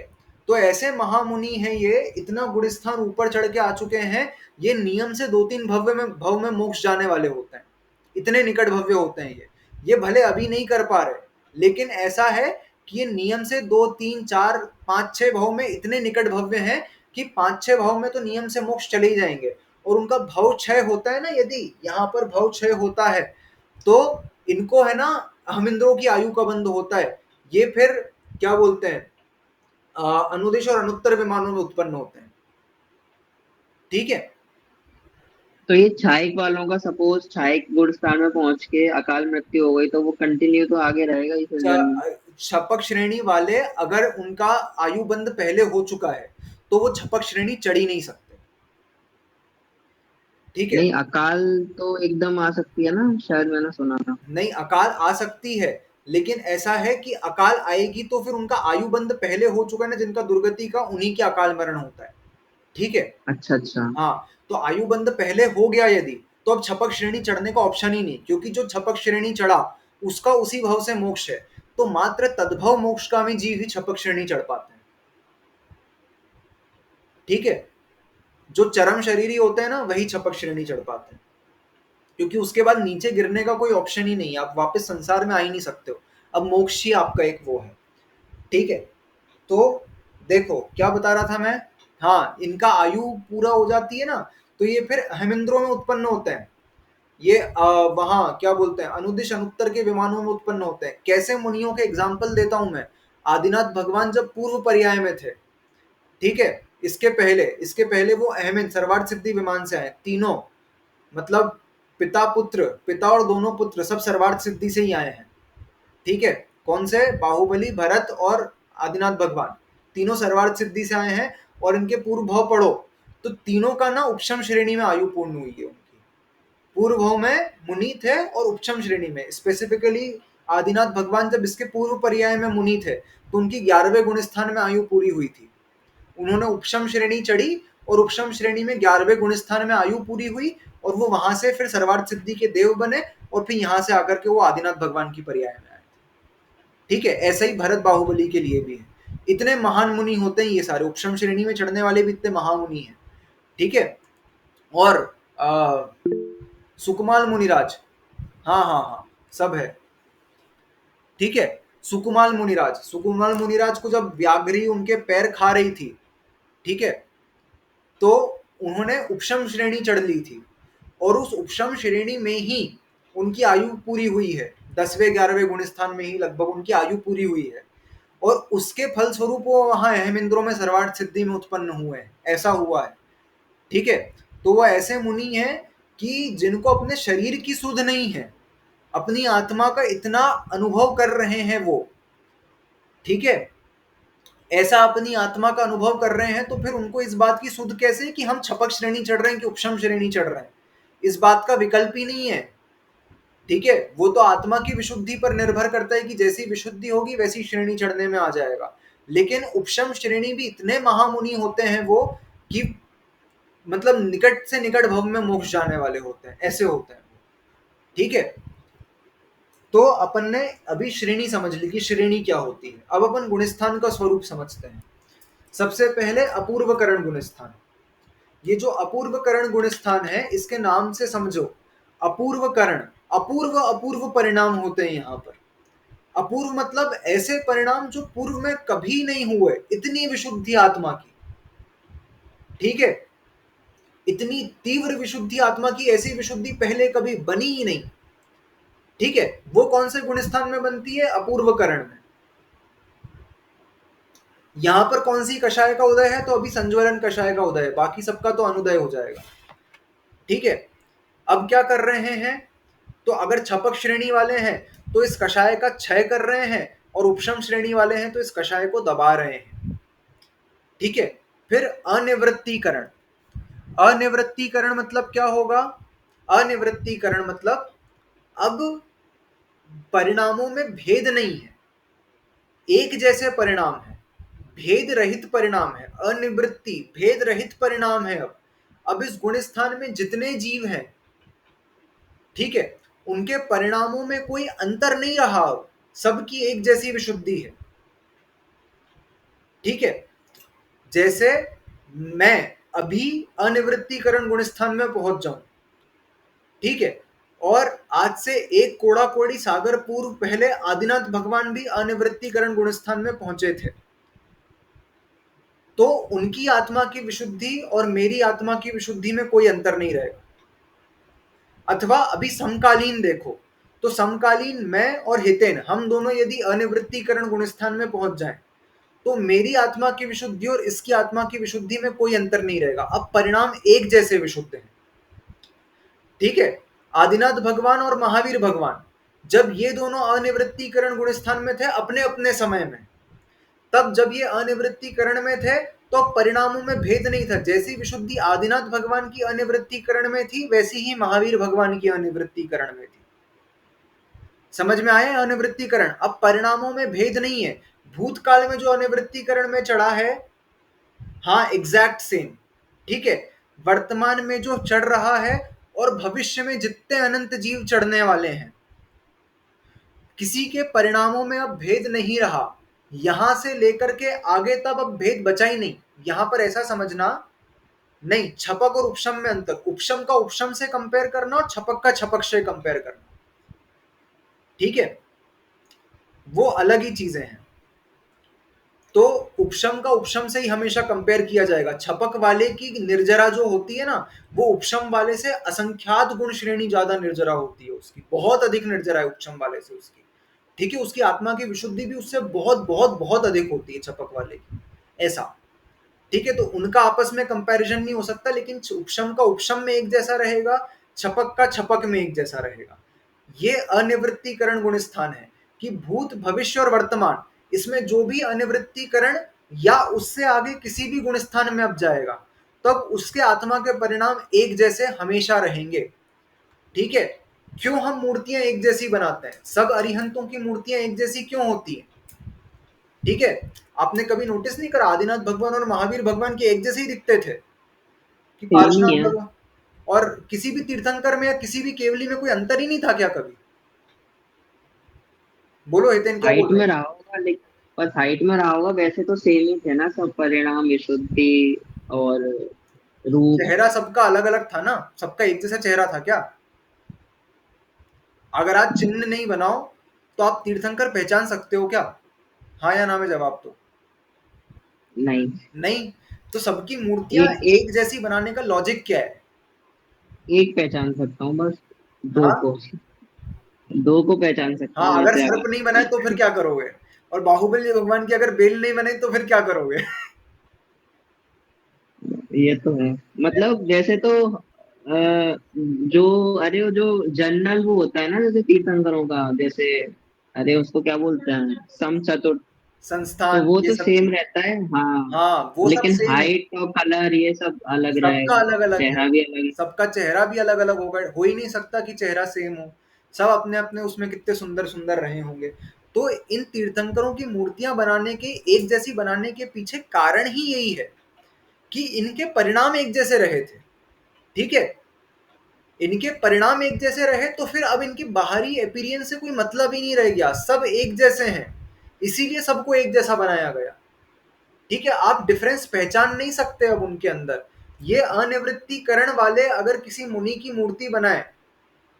तो ऐसे महामुनि हैं ये, इतना गुण स्थान ऊपर चढ़ के आ चुके हैं, ये नियम से 2-3 भव में मोक्ष जाने वाले होते हैं। इतने निकट भव्य होते हैं ये भले अभी नहीं कर पा रहे, लेकिन ऐसा है कि ये नियम से 2, 3, 4, 5, 6 भाव में इतने निकट भव्य हैं कि 5-6 भाव में तो नियम से मोक्ष चले ही जाएंगे। और उनका भव क्षय होता है ना, यदि यहाँ पर भव क्षय होता है, तो इनको है ना, हम इंद्रों की आयु का बंध होता है। ये फिर क्या बोलते हैं, अनुदिश और अनुत्तर विमानों में उत्पन्न होते हैं। ठीक है। तो ये छायक वालों का, सपोज छायक गुण स्थान में पहुंच के अकाल मृत्यु हो गई तो वो कंटिन्यू तो आगे रहेगा इस जन्म। छपक श्रेणी वाले, अगर उनका आयु बंध पहले हो चुका है, तो वो छपक श्रेणी चढ़ ही नहीं सकते। ठीक है। नहीं, अकाल तो एकदम आ सकती है ना, शायद मैंने सुना था। नहीं, अकाल आ सकती है, लेकिन ऐसा है कि अकाल आएगी तो फिर उनका आयु बंध पहले हो चुका है ना, जिनका दुर्गति का, उन्हीं के अकाल मरण होता है। ठीक है। अच्छा अच्छा। हाँ, तो आयु बंध पहले हो गया यदि, तो अब छपक श्रेणी चढ़ने का ऑप्शन ही नहीं, क्योंकि जो छपक श्रेणी चढ़ा उसका उसी भाव से मोक्ष है। तो मात्र तद्भव मोक्षगामी जीव ही छपक श्रेणी चढ़ पाते हैं। ठीक है। जो चरम शरीरी होते हैं ना, वही छपक श्रेणी चढ़ पाते हैं, क्योंकि उसके बाद नीचे गिरने का कोई ऑप्शन ही नहीं है, आप वापस संसार में आ ही नहीं सकते हो। अब मोक्ष ही आपका एक वो है। ठीक है। तो देखो क्या बता रहा था मैं। हाँ, इनका आयु पूरा हो जाती है ना, तो ये फिर हेमिंद्रों में उत्पन्न होते हैं। ये वहां क्या बोलते हैं, अनुदिश अनुत्तर के विमानों में उत्पन्न होते हैं। कैसे मुनियों के एग्जाम्पल देता हूं मैं। आदिनाथ भगवान जब पूर्व पर्याय में थे, ठीक है, इसके पहले वो अहमिन सर्वार्थ सिद्धि विमान से आए तीनों। मतलब पिता पुत्र, पिता और दोनों पुत्र सब सर्वार्थ सिद्धि से ही आए हैं। ठीक है। कौन से? बाहुबली, भरत और आदिनाथ भगवान, तीनों सर्वार्थ सिद्धि से आए हैं। और इनके पूर्व भाव पढ़ो, तो तीनों का ना उपशम श्रेणी में आयु पूर्ण हुई है उनकी। पूर्व भाव में मुनि थे और उपशम श्रेणी में स्पेसिफिकली आदिनाथ भगवान जब इसके पूर्व पर्याय में मुनि थे, तो उनकी 11वें गुण स्थान में आयु पूरी हुई थी। उन्होंने उपशम श्रेणी चढ़ी, और उपशम श्रेणी में 11वें गुण स्थान में आयु पूरी हुई, और वो वहां से फिर सर्वार्थ सिद्धि के देव बने और फिर यहाँ से आकर के वो आदिनाथ भगवान की पर्याय में आए। ठीक है, ऐसा ही भरत बाहुबली के लिए भी है। इतने महान मुनि होते हैं ये सारे, उपशम श्रेणी में चढ़ने वाले भी इतने महामुनि हैं। ठीक है, और सुकुमाल मुनिराज, हाँ हाँ हाँ सब है। ठीक है, सुकुमाल मुनिराज को जब व्याघ्री उनके पैर खा रही थी, ठीक है, तो उन्होंने उपशम श्रेणी चढ़ ली थी और उस उपशम श्रेणी में ही उनकी आयु पूरी हुई है, 10वें 11वें गुणस्थान में ही लगभग उनकी आयु पूरी हुई है और उसके फलस्वरूप वो वहां अहमिंद्रों में सर्वार्थ सिद्धि में उत्पन्न हुए हैं, ऐसा हुआ है। ठीक है, तो वो ऐसे मुनि हैं कि जिनको अपने शरीर की सुध नहीं है, अपनी आत्मा का इतना अनुभव कर रहे हैं वो। ठीक है, ऐसा अपनी आत्मा का अनुभव कर रहे हैं तो फिर उनको इस बात की सुध कैसे कि हम छपक श्रेणी चढ़ रहे हैं कि उपशम श्रेणी चढ़ रहे हैं, इस बात का विकल्प ही नहीं है। ठीक है, वो तो आत्मा की विशुद्धि पर निर्भर करता है कि जैसी विशुद्धि होगी वैसी श्रेणी चढ़ने में आ जाएगा। लेकिन उपशम श्रेणी भी इतने महामुनि होते हैं वो कि मतलब निकट से निकट भव में मोक्ष जाने वाले होते हैं, ऐसे होते हैं। ठीक है, तो अपन ने अभी श्रेणी समझ ली कि श्रेणी क्या होती है। अब अपन गुणस्थान का स्वरूप समझते हैं। सबसे पहले अपूर्वकरण गुणस्थान। ये जो अपूर्वकरण गुणस्थान है इसके नाम से समझो, अपूर्वकरण, अपूर्व अपूर्व परिणाम होते हैं यहाँ पर। अपूर्व मतलब ऐसे परिणाम जो पूर्व में कभी नहीं हुए, इतनी विशुद्धि आत्मा की। ठीक है, इतनी तीव्र विशुद्धि आत्मा की, ऐसी विशुद्धि पहले कभी बनी ही नहीं। ठीक है, वो कौन से गुणस्थान में बनती है? अपूर्वकरण में। यहां पर कौन सी कषाय का उदय है? तो अभी संज्वलन कषाय का उदय है, बाकी सबका तो अनुदय हो जाएगा। ठीक है, अब क्या कर रहे हैं? तो अगर छपक श्रेणी वाले हैं तो इस कषाय का क्षय कर रहे हैं और उपशम श्रेणी वाले हैं तो इस कषाय को दबा रहे हैं। ठीक है, फिर अनिवृत्तीकरण। अनिवृत्तीकरण मतलब क्या होगा? अनिवृत्तीकरण मतलब अब परिणामों में भेद नहीं है, एक जैसे परिणाम है, भेद रहित परिणाम है। अनिवृत्ति भेद रहित परिणाम है। अब इस गुणस्थान में जितने जीव हैं, ठीक है, उनके परिणामों में कोई अंतर नहीं रहा, सबकी एक जैसी विशुद्धि है। ठीक है, जैसे मैं अभी अनिवृत्तीकरण गुणस्थान में पहुंच जाऊं, ठीक है, और आज से एक कोड़ा कोड़ी सागर पूर्व पहले आदिनाथ भगवान भी अनिवृत्तीकरण गुणस्थान में पहुंचे थे, तो उनकी आत्मा की विशुद्धि और मेरी आत्मा की विशुद्धि में कोई अंतर नहीं रहेगा। अथवा अभी समकालीन देखो, तो समकालीन मैं और हितेन, हम दोनों यदि अनिवृत्तीकरण गुणस्थान में पहुंच जाएं तो मेरी आत्मा की विशुद्धि और इसकी आत्मा की विशुद्धि में कोई अंतर नहीं रहेगा, अब परिणाम एक जैसे विशुद्ध हैं। ठीक है, आदिनाथ भगवान और महावीर भगवान जब ये दोनों अनिवृत्तीकरण गुणस्थान में थे अपने अपने समय में, तब जब ये अनिवृत्तीकरण में थे तो परिणामों में भेद नहीं था। जैसी विशुद्धि आदिनाथ भगवान की अनिवृत्तीकरण में थी वैसी ही महावीर भगवान की अनिवृत्तीकरण में थी। समझ में आया? अनिवृत्तीकरण, अब परिणामों में भेद नहीं है। भूतकाल में जो अनिवृत्तीकरण में चढ़ा है, हाँ एग्जैक्ट सेम। ठीक है, वर्तमान में जो चढ़ रहा है और भविष्य में जितने अनंत जीव चढ़ने वाले हैं, किसी के परिणामों में अब भेद नहीं रहा। यहां से लेकर के आगे तब अब भेद बचा ही नहीं। यहां पर ऐसा समझना नहीं, छपक और उपशम में अंतर, उपशम का उपशम से कंपेयर करना और छपक का छपक से कंपेयर करना, ठीक है, वो अलग ही चीजें हैं। तो उपशम का उपशम से ही हमेशा कंपेयर किया जाएगा। छपक वाले की निर्जरा जो होती है ना, वो उपशम वाले से असंख्यात गुण श्रेणी ज्यादा निर्जरा होती है, उसकी बहुत अधिक निर्जरा है उपशम वाले से उसकी। ठीक है, उसकी आत्मा की विशुद्धि भी उससे बहुत बहुत बहुत अधिक होती है छपक वाले की, ऐसा। ठीक है, तो उनका आपस में कंपैरिजन नहीं हो सकता, लेकिन उपशम का उपशम में एक जैसा रहेगा, छपक का छपक में एक जैसा रहेगा। ये अनिवृत्तीकरण गुण स्थान है कि भूत भविष्य और वर्तमान, इसमें जो भी अनिवृत्तीकरण या उससे आगे किसी भी गुण स्थान में अब जाएगा, तब उसके आत्मा के परिणाम एक जैसे हमेशा रहेंगे। ठीक है, क्यों हम मूर्तियां एक जैसी बनाते हैं? सब अरिहंतों की मूर्तियां एक जैसी क्यों होती हैं? ठीक है, आपने कभी नोटिस नहीं करा आदिनाथ भगवान और महावीर भगवान के एक जैसे ही दिखते थे कि सेम ही पार्श्वनाथ है। भगवान, और किसी भी तीर्थंकर में या किसी भी केवली में कोई अंतर ही नहीं था क्या कभी? बोलो हितेन, क्या हाइट बोल रहे में हो? रहा होगा लेकिन, बस हाइट में रहा होगा, वैसे तो सेम ही थे ना सब, परिणाम, विशुद्धि और रूप। चेहरा सबका अलग अलग था ना, सबका एक जैसा चेहरा था क्या? अगर आज चिन्ह नहीं बनाओ तो आप तीर्थंकर पहचान सकते हो क्या? हाँ या ना में जवाब दो। नहीं। नहीं। तो सबकी मूर्तियां एक एक एक जैसी बनाने का लॉजिक क्या है? एक पहचान सकता हूँ बस, दो हाँ। को, दो को पहचान सकता हाँ, हूँ अगर वैसे सर्प नहीं बनाए तो फिर क्या करोगे? और बाहुबली भगवान की अगर बेल नहीं बने तो फिर क्या करोगे? ये तो है। मतलब जैसे तो जो, अरे वो जो जनरल वो होता है ना जैसे तीर्थंकरों का, जैसे अरे उसको क्या बोलते हैं, सम चतुर्थ, तो संस्थान वो ये तो सब सेम चीजें। रहता है हाँ। हाँ, वो सब लेकिन सेम है। हाइट और कलर ये सब अलग सबका रहेगा, अलग अलग है। चेहरा भी अलग है। सबका चेहरा भी अलग अलग होगा, हो ही नहीं सकता कि चेहरा सेम हो। सब अपने अपने उसमें कितने सुंदर सुंदर रहे होंगे। तो इन तीर्थंकरों की मूर्तियां बनाने के, एक जैसी बनाने के पीछे कारण ही यही है कि इनके परिणाम एक जैसे रहे थे। ठीक है। इनके परिणाम एक जैसे रहे तो फिर अब इनकी बाहरी अपीयरेंस से कोई मतलब ही नहीं रह गया, सब एक जैसे हैं। इसीलिए सबको एक जैसा बनाया गया। ठीक है, आप डिफरेंस पहचान नहीं सकते अब उनके अंदर। ये अनिवृत्तीकरण वाले अगर किसी मुनि की मूर्ति बनाए,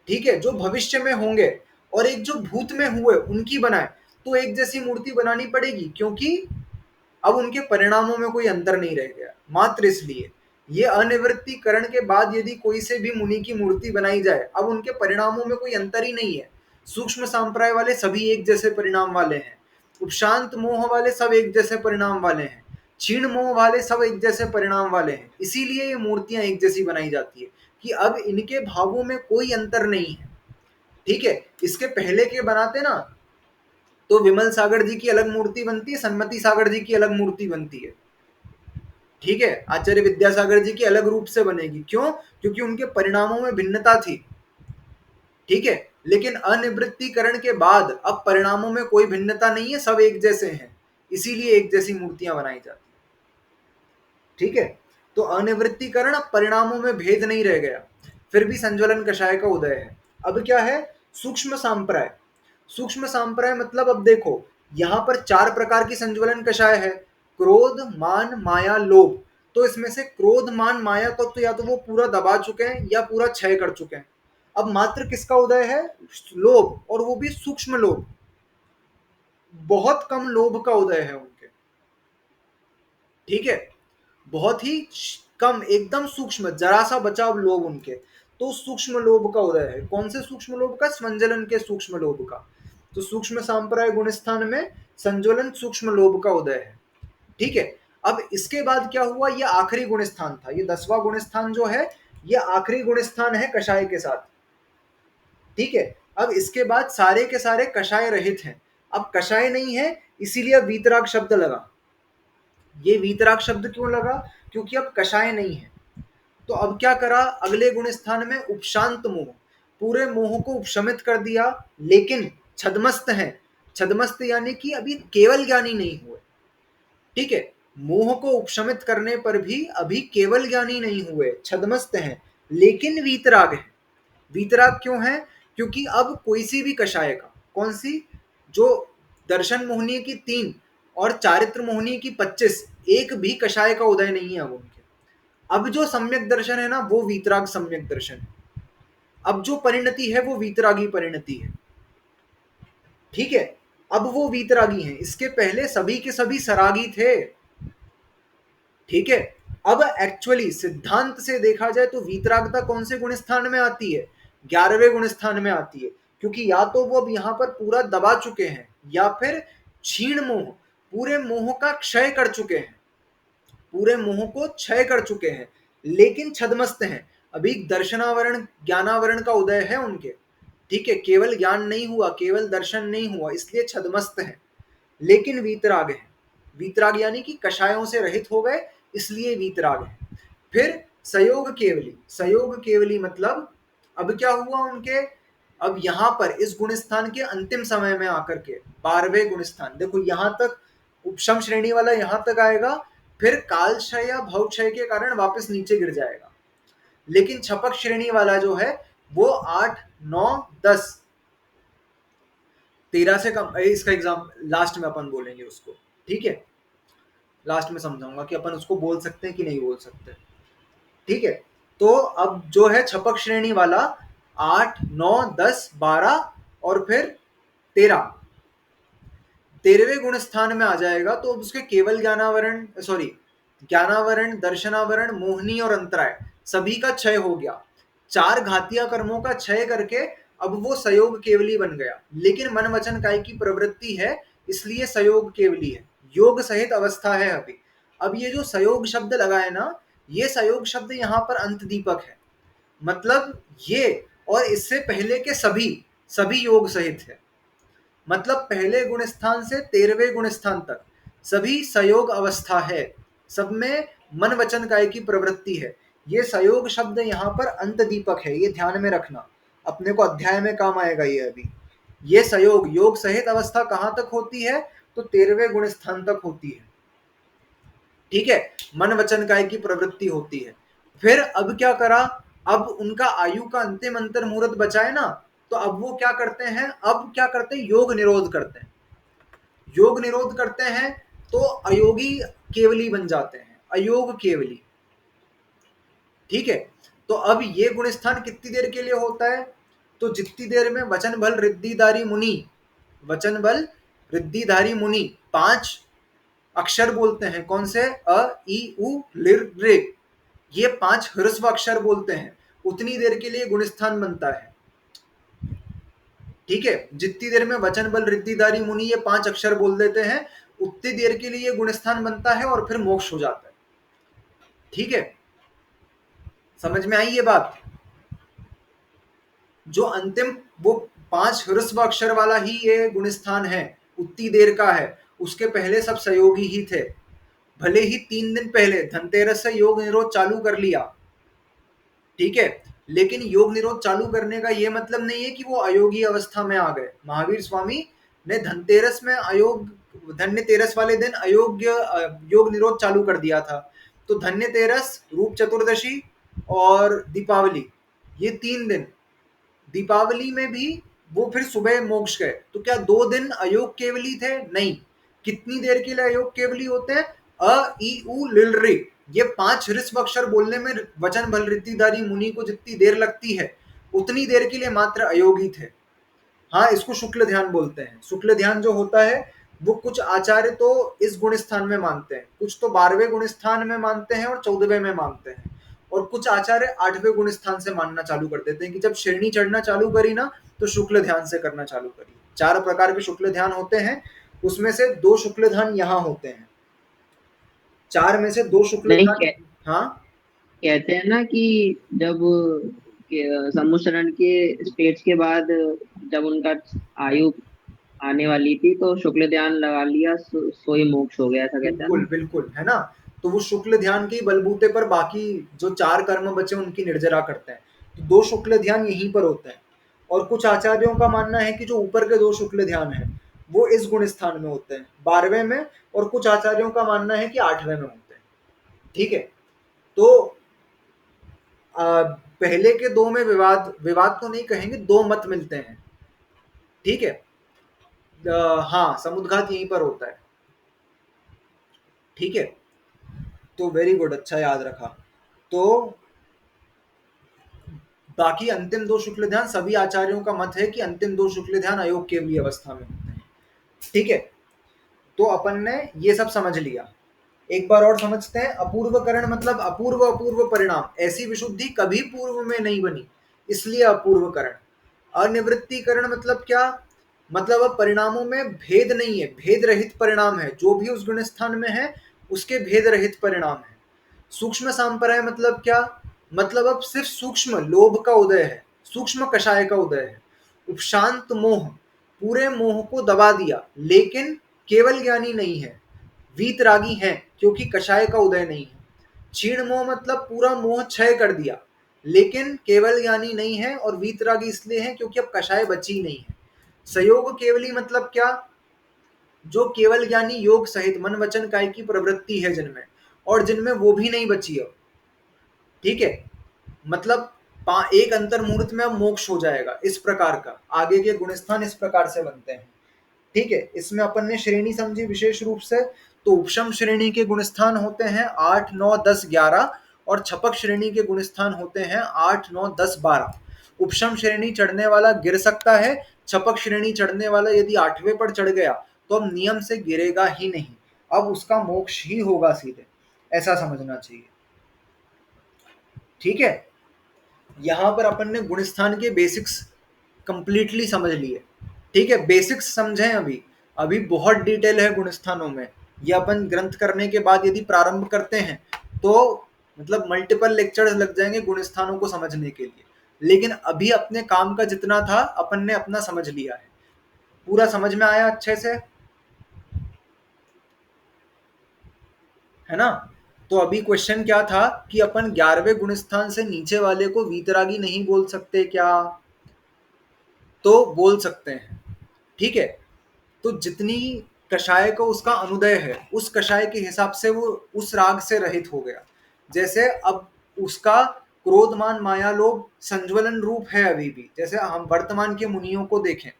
ठीक है, जो भविष्य में होंगे, और एक जो भूत में हुए उनकी बनाए, तो एक जैसी मूर्ति बनानी पड़ेगी, क्योंकि अब उनके परिणामों में कोई अंतर नहीं रह गया। मात्र इसलिए ये अनिवृत्तीकरण के बाद यदि कोई से भी मुनि की मूर्ति बनाई जाए, अब उनके परिणामों में कोई अंतर ही नहीं है। सूक्ष्म सांप्राय वाले सभी एक जैसे परिणाम वाले हैं, उपशांत मोह वाले सब एक जैसे परिणाम वाले हैं, क्षीण मोह वाले सब एक जैसे परिणाम वाले हैं। इसीलिए ये मूर्तियां एक जैसी बनाई जाती है कि अब इनके भावों में कोई अंतर नहीं है। ठीक है। इसके पहले के बनाते ना, तो विमल सागर जी की अलग मूर्ति बनती है, सन्मति सागर जी की अलग मूर्ति बनती है। ठीक है, आचार्य विद्यासागर जी की अलग रूप से बनेगी। क्यों? क्योंकि उनके परिणामों में भिन्नता थी। ठीक है। लेकिन अनिवृत्तीकरण के बाद अब परिणामों में कोई भिन्नता नहीं है, सब एक जैसे हैं। इसीलिए एक जैसी मूर्तियां बनाई जाती। ठीक है। तो अनिवृत्तीकरण, अब परिणामों में भेद नहीं रह गया। फिर भी संज्वलन कषाय का उदय है। अब क्या है? सूक्ष्म सांप्राय। सूक्ष्म सांप्राय मतलब, अब देखो, यहां पर 4 प्रकार की संज्वलन कषाय है: क्रोध, मान, माया, लोभ। तो इसमें से क्रोध, मान, माया को तो या तो वो पूरा दबा चुके हैं या पूरा क्षय कर चुके हैं। अब मात्र किसका उदय है? लोभ, और वो भी सूक्ष्म लोभ। बहुत कम लोभ का उदय है उनके। ठीक है। बहुत ही कम, एकदम सूक्ष्म, जरा सा बचा अब लोभ उनके। तो सूक्ष्म लोभ का उदय है। कौन से सूक्ष्म लोभ का? संज्वलन के सूक्ष्म लोभ का। तो सूक्ष्म सांप्राय गुणस्थान में संज्वलन सूक्ष्म लोभ का उदय है। ठीक है। अब इसके बाद क्या हुआ? ये आखिरी गुणस्थान था, ये 10वां गुणस्थान जो है, ये आखिरी गुणस्थान है कषाय के साथ। ठीक है। अब इसके बाद सारे के सारे कषाय रहित हैं। अब कषाय नहीं है, इसीलिए अब वीतराग शब्द लगा। ये वीतराग शब्द क्यों लगा? क्योंकि अब कषाय नहीं है। तो अब क्या करा? अगले गुण स्थान में उपशांत मोह, पूरे मोह को उपशमित कर दिया। लेकिन छदमस्त है। छदमस्त यानी कि अभी केवल ज्ञानी नहीं हुए। ठीक है। मोह को उपशमित करने पर भी अभी केवल ज्ञानी नहीं हुए, छदमस्त हैं, लेकिन वीतराग है। वीतराग क्यों है? क्योंकि अब कोई सी भी कषाय का, कौन सी, जो दर्शन मोहनी की 3 और चारित्र मोहनी की 25, एक भी कषाय का उदय नहीं है अब उनके। अब जो सम्यक दर्शन है ना, वो वीतराग सम्यक दर्शन है। अब जो परिणति है वो वीतरागी परिणति है। ठीक है। अब वो वीतरागी हैं, इसके पहले सभी के सभी सरागी थे। ठीक है। अब एक्चुअली सिद्धांत से देखा जाए तो वीतरागता कौन से गुण स्थान में आती है? 11वें गुण स्थान में आती है। क्योंकि या तो वो अब यहां पर पूरा दबा चुके हैं, या फिर क्षीण मोह, पूरे मोह का क्षय कर चुके हैं, पूरे मोह को क्षय कर चुके हैं, लेकिन छदमस्त हैं। अभी दर्शनावरण ज्ञानावरण का उदय है उनके। ठीक है। केवल ज्ञान नहीं हुआ, केवल दर्शन नहीं हुआ, इसलिए छदमस्त हैं, लेकिन वीतराग है। वीतराग यानी कि कषायों से रहित हो गए, इसलिए वीतराग है। फिर सयोग केवली। सयोग केवली मतलब अब क्या हुआ उनके? अब यहां पर इस गुणस्थान के अंतिम समय में आकर के 12वें गुणस्थान, देखो यहां तक उपशम श्रेणी वाला यहां तक आएगा, फिर कालक्षय या भवक्षय के कारण वापस नीचे गिर जाएगा। लेकिन छपक श्रेणी वाला जो है वो 8, 9, 10, 13 से कम। इसका एग्जाम लास्ट में अपन बोलेंगे उसको, ठीक है, लास्ट में समझाऊंगा कि अपन उसको बोल सकते हैं कि नहीं बोल सकते, ठीक है। तो अब जो है छपक श्रेणी वाला 8, 9, 10, 12 और फिर 13, 13वें गुण स्थान में आ जाएगा। तो उसके केवल ज्ञानावरण, सॉरी, ज्ञानावरण, दर्शनावरण, मोहनी और अंतराय सभी का क्षय हो गया। 4 घातीय कर्मों का क्षय करके अब वो सयोग केवली बन गया। लेकिन मन वचन काय की प्रवृत्ति है, इसलिए सयोग केवली है, योग सहित अवस्था है अभी। अब ये जो सयोग शब्द लगा है ना, ये सयोग शब्द यहाँ पर अंत दीपक है, मतलब ये और इससे पहले के सभी सभी योग सहित है। मतलब पहले गुण स्थान से 13वें गुण स्थान तक सभी सयोग अवस्था है, सब में मन वचन काय की प्रवृत्ति है। ये सयोग शब्द यहाँ पर अंत दीपक है, ये ध्यान में रखना, अपने को अध्याय में काम आएगा ये अभी। ये सयोग, योग सहित अवस्था कहाँ तक होती है, तो 13वें गुण स्थान तक होती है, ठीक है, मन वचन काय की प्रवृत्ति होती है। फिर अब क्या करा, अब उनका आयु का अंतिम अंतर मुहूर्त बचा है ना, तो अब वो क्या करते हैं, अब क्या करते हैं, योग निरोध करते हैं। योग निरोध करते हैं तो अयोगी केवली बन जाते हैं, अयोग केवली, ठीक है। तो अब ये गुण स्थान कितनी देर के लिए होता है, तो जितनी देर में वचन बल रिद्धिधारी मुनि, वचन बल रिद्धिधारी मुनि 5 अक्षर बोलते हैं, कौन से, अ, ई, उ, लिर, रे, ये 5 ह्रस्व अक्षर बोलते हैं, उतनी देर के लिए गुणस्थान बनता है, ठीक है। जितनी देर में वचन बल रिद्धिधारी मुनि ये 5 अक्षर बोल देते हैं, उतनी देर के लिए गुणस्थान बनता है और फिर मोक्ष हो जाता है, ठीक है। समझ में आई ये बात, जो अंतिम वो 5 ह्रस्व अक्षर वाला ही ये गुणस्थान है, उतनी देर का है, उसके पहले सब सहयोगी ही थे। भले ही 3 दिन पहले धनतेरस से योग निरोध चालू कर लिया, ठीक है, लेकिन योग निरोध चालू करने का ये मतलब नहीं है कि वो अयोगी अवस्था में आ गए। महावीर स्वामी ने धनतेरस में अयोग, धन्यतेरस वाले दिन अयोग्य योग निरोध चालू कर दिया था। तो धन्यतेरस, रूप चतुर्दशी और दीपावली, ये 3 दिन, दीपावली में भी वो फिर सुबह मोक्ष गए। तो क्या 2 दिन अयोग केवली थे, नहीं। कितनी देर के लिए अयोग केवली होते हैं, अ, ई, उ, लिल, रे, ये 5 ह्रस्व अक्षर बोलने में वचन बल रिद्धिधारी मुनि को जितनी देर लगती है, उतनी देर के लिए मात्र अयोगी थे। हाँ, इसको शुक्ल ध्यान बोलते हैं। शुक्ल ध्यान जो होता है वो कुछ आचार्य तो इस गुण स्थान में मानते हैं, कुछ तो 12वें गुण स्थान में मानते हैं और 14वें में मानते हैं, और कुछ आचार्य 8वें गुण स्थान से मानना चालू कर देते हैं कि जब श्रेणी चढ़ना चालू करी ना, तो शुक्ल ध्यान से करना चालू करी। 4 प्रकार के शुक्ल ध्यान होते हैं, उसमें से 2 शुक्ल ध्यान यहाँ होते हैं, 4 में से 2 शुक्ल नहीं, ध्यान। हाँ, कहते हैं ना कि जब सम्मुचरण के स्टेज के बाद जब उनका आयु आने वाली थी तो शुक्ल ध्यान लगा लिया, सोई मोक्ष हो गया, ऐसा कहते हैं बिल्कुल ना। बिल्कुल, है ना। तो वो शुक्ल ध्यान के बलबूते पर बाकी जो 4 कर्म बचे उनकी निर्जरा करते हैं। तो 2 शुक्ल ध्यान यहीं पर होते हैं, और कुछ आचार्यों का मानना है कि जो ऊपर के 2 शुक्ल ध्यान है वो इस गुण स्थान में होते हैं, 12वें में, और कुछ आचार्यों का मानना है कि 8वें में होते हैं, ठीक है। तो पहले के 2 में विवाद, विवाद तो नहीं कहेंगे, 2 मत मिलते हैं, ठीक है। हाँ, समुद्घात यहीं पर होता है, ठीक है। तो वेरी गुड, अच्छा याद रखा। तो बाकी अंतिम 2 शुक्ल ध्यान सभी आचार्यों का मत है कि अंतिम 2 शुक्ल ध्यान अयोग केवली अवस्था में होते हैं, ठीक है। तो अपन ने ये सब समझ लिया। एक बार और समझते हैं। अपूर्वकरण मतलब अपूर्व अपूर्व परिणाम, ऐसी विशुद्धि कभी पूर्व में नहीं बनी, इसलिए अपूर्वकरण। अनिवृत्तिकरण मतलब क्या, मतलब अब परिणामों में भेद नहीं है, भेद रहित परिणाम है, जो भी उस गुण स्थान में है उसके भेद रहित परिणाम है। सूक्ष्म सांप्रदाय मतलब क्या, मतलब अब सिर्फ सूक्ष्म लोभ का उदय है, सूक्ष्म कषाय का उदय है। उपशांत मोह, पूरे मोह को दबा दिया, लेकिन केवल ज्ञानी नहीं है, वीतरागी है क्योंकि कषाय का उदय नहीं है। क्षीण मोह मतलब पूरा मोह क्षय कर दिया, लेकिन केवल ज्ञानी नहीं है, और वीतरागी इसलिए है क्योंकि अब कषाय बची नहीं है। संयोग केवली मतलब क्या, जो केवल ज्ञानी योग सहित मन वचन काय की प्रवृत्ति है जिनमें, और जिनमें वो भी नहीं बची अब, ठीक है। मतलब एक अंतर मुहूर्त में अब मोक्ष हो जाएगा, इस प्रकार का आगे के गुणस्थान इस प्रकार से बनते हैं। ठीक है, इसमें अपन ने श्रेणी समझी विशेष रूप से। तो उपशम श्रेणी के गुणस्थान होते हैं 8, 9, 10, 11 और छपक श्रेणी के गुणस्थान होते हैं 8, 9, 10, 12। उपशम श्रेणी चढ़ने वाला गिर सकता है, छपक श्रेणी चढ़ने वाला यदि 8वें पर चढ़ गया तो अब नियम से गिरेगा ही नहीं, अब उसका मोक्ष ही होगा सीधे, ऐसा समझना चाहिए। ठीक है, यहां पर अपन ने गुणस्थान के बेसिक्स कंप्लीटली समझ लिए। ठीक है, बेसिक्स समझे अभी, अभी बहुत डिटेल है गुणस्थानों में। ये अपन ग्रंथ करने के बाद यदि प्रारंभ करते हैं तो मतलब मल्टीपल लेक्चर्स लग जाएंगे गुणस्थानों को समझने के लिए, लेकिन अभी अपने काम का जितना था अपन ने अपना समझ लिया है। पूरा समझ में आया अच्छे से, है ना? तो अभी क्वेश्चन क्या था कि अपन 11वें गुणस्थान से नीचे वाले को वीतरागी नहीं बोल सकते क्या? तो बोल सकते हैं। ठीक है, तो जितनी कषाय को उसका अनुदय है उस कषाय के हिसाब से वो उस राग से रहित हो गया। जैसे अब उसका क्रोधमान माया लोभ संज्वलन रूप है अभी भी, जैसे हम वर्तमान के मुनियों को देखें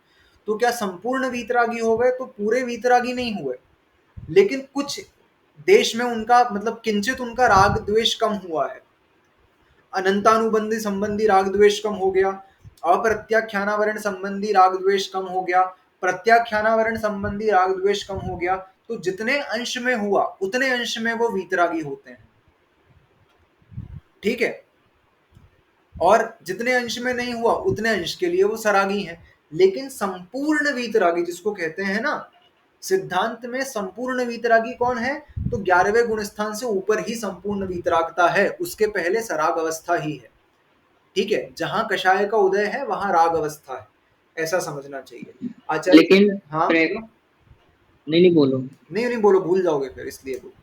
तो क्या संपूर्ण वीतरागी हो गए? तो पूरे वीतरागी नहीं हुए, लेकिन कुछ देश में उनका मतलब किंचित उनका राग द्वेष कम हुआ है। अनंतानुबंधी संबंधी राग द्वेष कम हो गया, अप्रत्याख्यानावरण संबंधी राग द्वेष कम हो गया, प्रत्याख्यानावरण संबंधी राग द्वेष कम हो गया। तो जितने अंश में हुआ उतने अंश में वो वीतरागी होते हैं। ठीक है, और जितने अंश में नहीं हुआ उतने अंश के लिए वो सरागी हैं। लेकिन संपूर्ण वीतरागी जिसको कहते हैं ना, सिद्धांत में संपूर्ण वीतरागी कौन है? तो 11वें गुणस्थान से ऊपर ही संपूर्ण वीतरागता है, उसके पहले सराग अवस्था ही है। ठीक है, जहां कषाय का उदय है वहां राग अवस्था है, ऐसा समझना चाहिए आचार्य। लेकिन हाँ बोलो। नहीं नहीं बोलो। नहीं नहीं बोलो, भूल जाओगे फिर, इसलिए बोलो।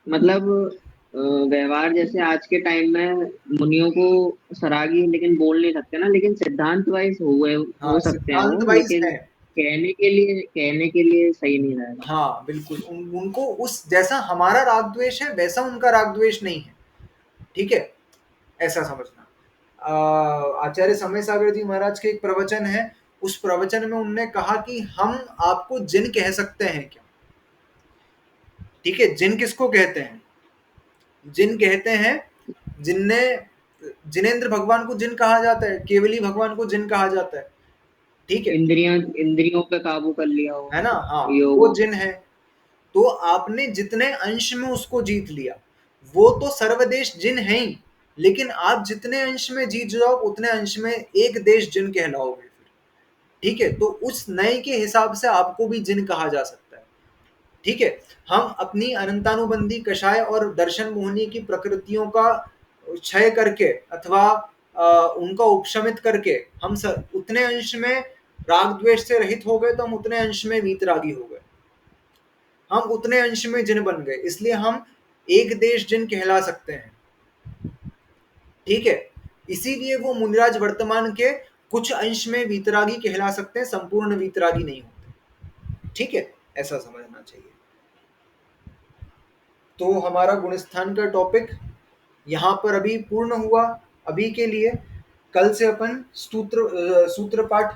मतलब व्यवहार जैसे आज के टाइम में मुनियों को सरागी लेकिन बोल नहीं सकते ना, लेकिन सिद्धांत वाइज हाँ हो सकते हैं सिद्धांत वो, वाइज लेकिन है। कहने के लिए सही नहीं रहेगा। हाँ बिल्कुल, उनको उस जैसा हमारा राग द्वेष है वैसा उनका राग द्वेष नहीं है। ठीक है, ऐसा समझना। आचार्य समय सागर जी महाराज के एक प्रवचन है, उस प्रवचन में उनने कहा कि हम आपको जिन कह सकते हैं क्या? ठीक है, जिन किसको कहते हैं? जिन कहते हैं जिनने, जिनेंद्र भगवान को जिन कहा जाता है, केवली भगवान को जिन कहा जाता है। ठीक है, इंद्रियों पे काबू कर लिया हो, है ना? हाँ, वो योग। जिन है। तो आपने जितने अंश में उसको जीत लिया, वो तो सर्वदेश जिन है ही, लेकिन आप जितने अंश में जीत जाओ उतने अंश में एक देश जिन कहलाओगे फिर। ठीक है, तो उस नए के हिसाब से आपको भी जिन कहा जा सकता है। ठीक है, हम अपनी अनंतानुबंधी कषाय और दर्शन मोहनी की प्रकृतियों का क्षय करके अथवा उनका उपशमित करके हम उतने अंश में राग द्वेष से रहित हो गए, तो हम उतने अंश में वीतरागी हो गए, हम उतने अंश में जिन बन गए, इसलिए हम एक देश जिन कहला सकते हैं। ठीक है, इसीलिए वो मुनिराज वर्तमान के कुछ अंश में वीतरागी कहला सकते हैं, संपूर्ण वीतरागी नहीं होते। ठीक है, ऐसा समझना चाहिए। तो हमारा गुणस्थान का टॉपिक यहाँ पर अभी पूर्ण हुआ अभी के लिए। कल से अपन सूत्र पाठ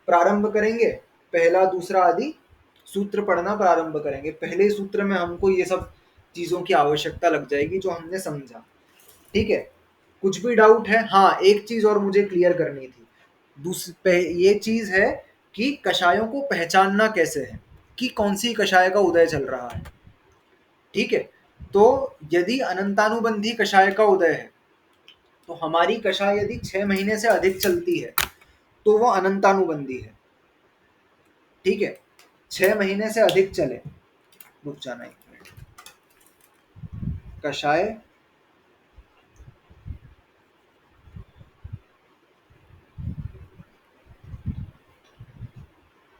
प्रारंभ करेंगे, पहला दूसरा आदि सूत्र पढ़ना प्रारंभ करेंगे। पहले सूत्र में हमको ये सब चीजों की आवश्यकता लग जाएगी जो हमने समझा। ठीक है, कुछ भी डाउट है? हाँ, एक चीज और मुझे क्लियर करनी थी। ये चीज है कि कषायों को पहचानना कैसे है कि कौन सी कषाय का उदय चल रहा है। ठीक है, तो यदि अनंतानुबंधी कषाय का उदय है तो हमारी कषाय यदि 6 महीने से अधिक चलती है तो वो अनंतानुबंधी है। ठीक है, 6 महीने से अधिक चले, रुक जाना एक मिनट, कषाय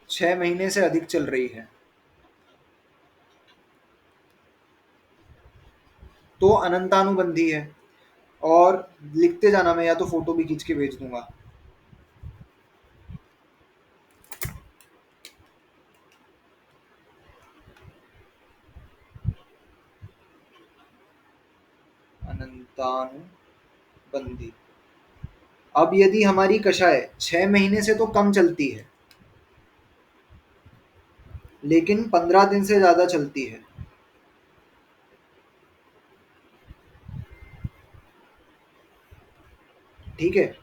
6 महीने से अधिक चल रही है तो अनंतानुबंधी है। और लिखते जाना, मैं या तो फोटो भी खींच के भेज दूंगा। अनंतानुबंधी। अब यदि हमारी कषाय 6 महीने से तो कम चलती है लेकिन 15 दिन से ज्यादा चलती है, ठीक है,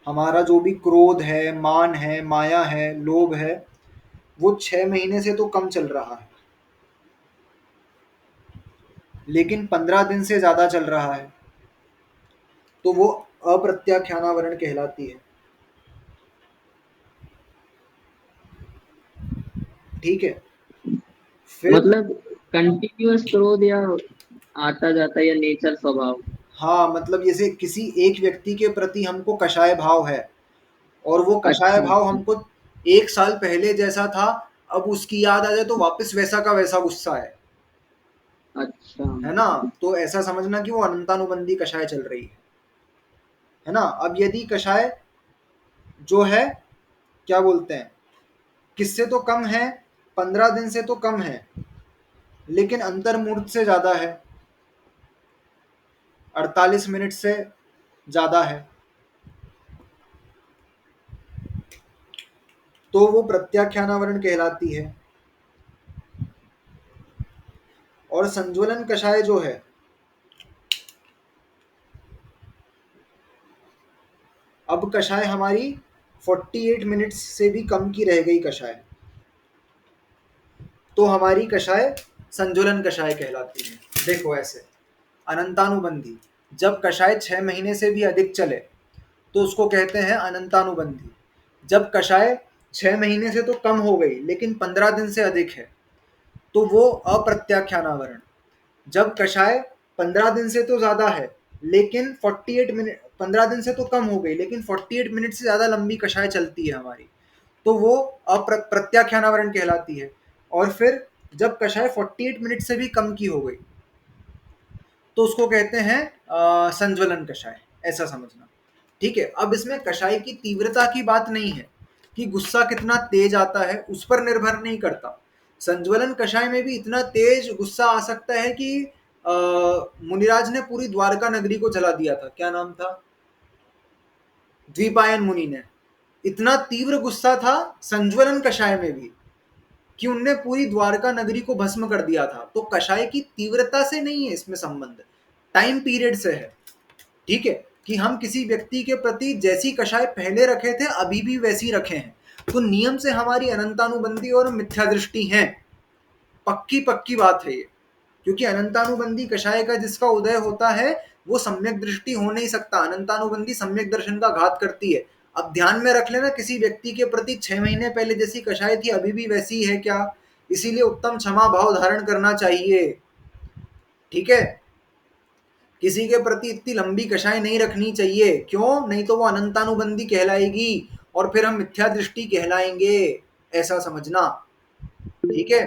हमारा जो भी क्रोध है, मान है, माया है, लोभ है, वो 6 महीने से तो कम चल रहा है लेकिन 15 दिन से ज्यादा चल रहा है, तो वो अप्रत्याख्यानावरण कहलाती है, ठीक है। फिर मतलब कंटिन्यूअस क्रोध या आता जाता या नेचर स्वभाव। हाँ, मतलब जैसे किसी एक व्यक्ति के प्रति हमको कषाय भाव है और वो कषाय अच्छा भाव अच्छा। हमको 1 साल पहले जैसा था, अब उसकी याद आ जाए तो वापस वैसा का वैसा गुस्सा अच्छा है ना। तो ऐसा समझना कि वो अनंतानुबंधी कषाय चल रही है ना। अब यदि कषाय जो है, क्या बोलते हैं, किससे तो कम है, 15 दिन से तो कम है लेकिन अंतर्मुहूर्त से ज्यादा है, 48 मिनट से ज्यादा है, तो वो प्रत्याख्यानावरण कहलाती है। और संज्वलन कषाय जो है, अब कषाय हमारी 48 मिनट्स से भी कम की रह गई कषाय, तो हमारी कषाय संज्वलन कषाय कहलाती है। देखो ऐसे, अनंतानुबंधी, जब कषाय 6 महीने से भी अधिक चले तो उसको कहते हैं अनंतानुबंधी। जब कषाय 6 महीने से तो कम हो गई लेकिन 15 दिन से अधिक है तो वो अप्रत्याख्यानावरण। जब कषाय 15 दिन से तो ज्यादा है लेकिन 48 मिनट, 15 दिन से तो कम हो गई लेकिन 48 मिनट से ज्यादा लंबी कषाय चलती है हमारी, तो वो प्रत्याख्यानावरण कहलाती है। और फिर जब कषाय 48 मिनट से भी कम की हो गई तो उसको कहते हैं संज्वलन कषाय, ऐसा समझना, ठीक है। अब इसमें कषाय की तीव्रता की बात नहीं है कि गुस्सा कितना तेज आता है, उस पर निर्भर नहीं करता। संज्वलन कषाय में भी इतना तेज गुस्सा आ सकता है कि मुनिराज ने पूरी द्वारका नगरी को जला दिया था, क्या नाम था, द्विपायन मुनि ने। इतना तीव्र गुस्सा था संज्वलन कषाय में भी कि उनने पूरी द्वारका नगरी को भस्म कर दिया था। तो कषाय की तीव्रता से नहीं है इसमें संबंध, टाइम पीरियड से है, ठीक है, कि हम किसी व्यक्ति के प्रति जैसी कषाय पहले रखे थे अभी भी वैसी रखे हैं, तो नियम से हमारी अनंतानुबंधी और मिथ्या दृष्टि है, पक्की पक्की बात है ये। क्योंकि अनंतानुबंधी कषाय का जिसका उदय होता है वो सम्यक दृष्टि हो नहीं सकता, अनंतानुबंधी सम्यक दर्शन का घात करती है। अब ध्यान में रख लेना, किसी व्यक्ति के प्रति 6 महीने पहले जैसी कषाय थी अभी भी वैसी है क्या, इसीलिए उत्तम क्षमा भाव धारण करना चाहिए, ठीक है। किसी के प्रति इतनी लंबी कषाय नहीं रखनी चाहिए, क्यों, नहीं तो वो अनंतानुबंधी कहलाएगी और फिर हम मिथ्या दृष्टि कहलाएंगे, ऐसा समझना, ठीक है।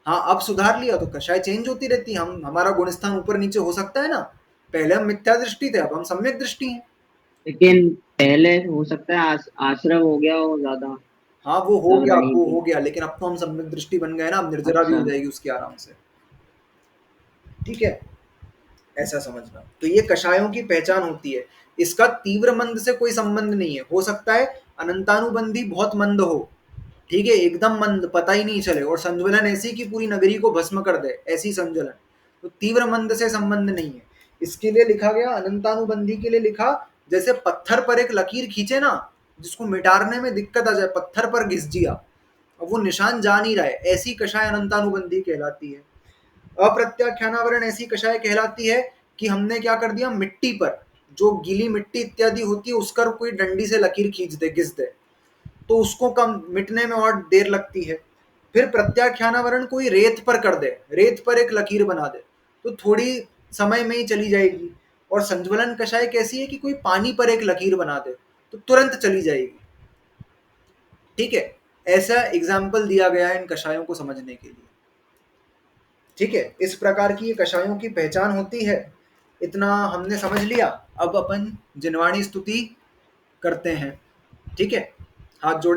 हाँ, अब सुधार लिया तो कषाय चेंज होती रहती है, हम हमारा गुण स्थान ऊपर नीचे हो सकता है ना। पहले हम मिथ्या दृष्टि थे, अब हम सम्यक दृष्टि हैं। लेकिन पहले हो सकता है आश्रम हो गया हो ज्यादा, हाँ वो हो तब गया, अब रही वो थी। हो गया, लेकिन अब तो हम सम्यक दृष्टि बन गए ना, अब निर्जरा भी अच्छा। हो जाएगी उसकी आराम से, ठीक है, ऐसा समझना। तो ये कषायों की पहचान होती है। इसका तीव्र मंद से कोई संबंध नहीं है, हो सकता है अनंतानुबंधी बहुत मंद हो, ठीक है, एकदम मंद पता ही नहीं चले, और संज्वलन ऐसी कि पूरी नगरी को भस्म कर दे, ऐसी संज्वलन, तो तीव्र मंद से संबंध नहीं है। इसके लिए लिखा गया, अनंतानुबंधी के लिए लिखा, जैसे पत्थर पर एक लकीर खींचे ना, जिसको मिटाने में दिक्कत आ जाए, पत्थर पर घिस दिया, अब वो निशान जा नहीं रहा है, ऐसी कषाय अनंतानुबंधी कहलाती है। अप्रत्याख्यानावरण ऐसी कषाय कहलाती है कि हमने क्या कर दिया, मिट्टी पर, जो गीली मिट्टी इत्यादि होती है उस पर कोई डंडी से लकीर खींच दे, घिस दे, तो उसको कम मिटने में और देर लगती है। फिर प्रत्याख्यानावरण कोई रेत पर कर दे, रेत पर एक लकीर बना दे, तो थोड़ी समय में ही चली जाएगी। और संज्वलन कषाय कैसी है कि कोई पानी पर एक लकीर बना दे तो तुरंत चली जाएगी, ठीक है। ऐसा एग्जाम्पल दिया गया है इन कषायों को समझने के लिए, ठीक है। इस प्रकार की ये कषायों की पहचान होती है, इतना हमने समझ लिया। अब अपन जिनवाणी स्तुति करते हैं, ठीक है, हाथ जोड़ेंगे।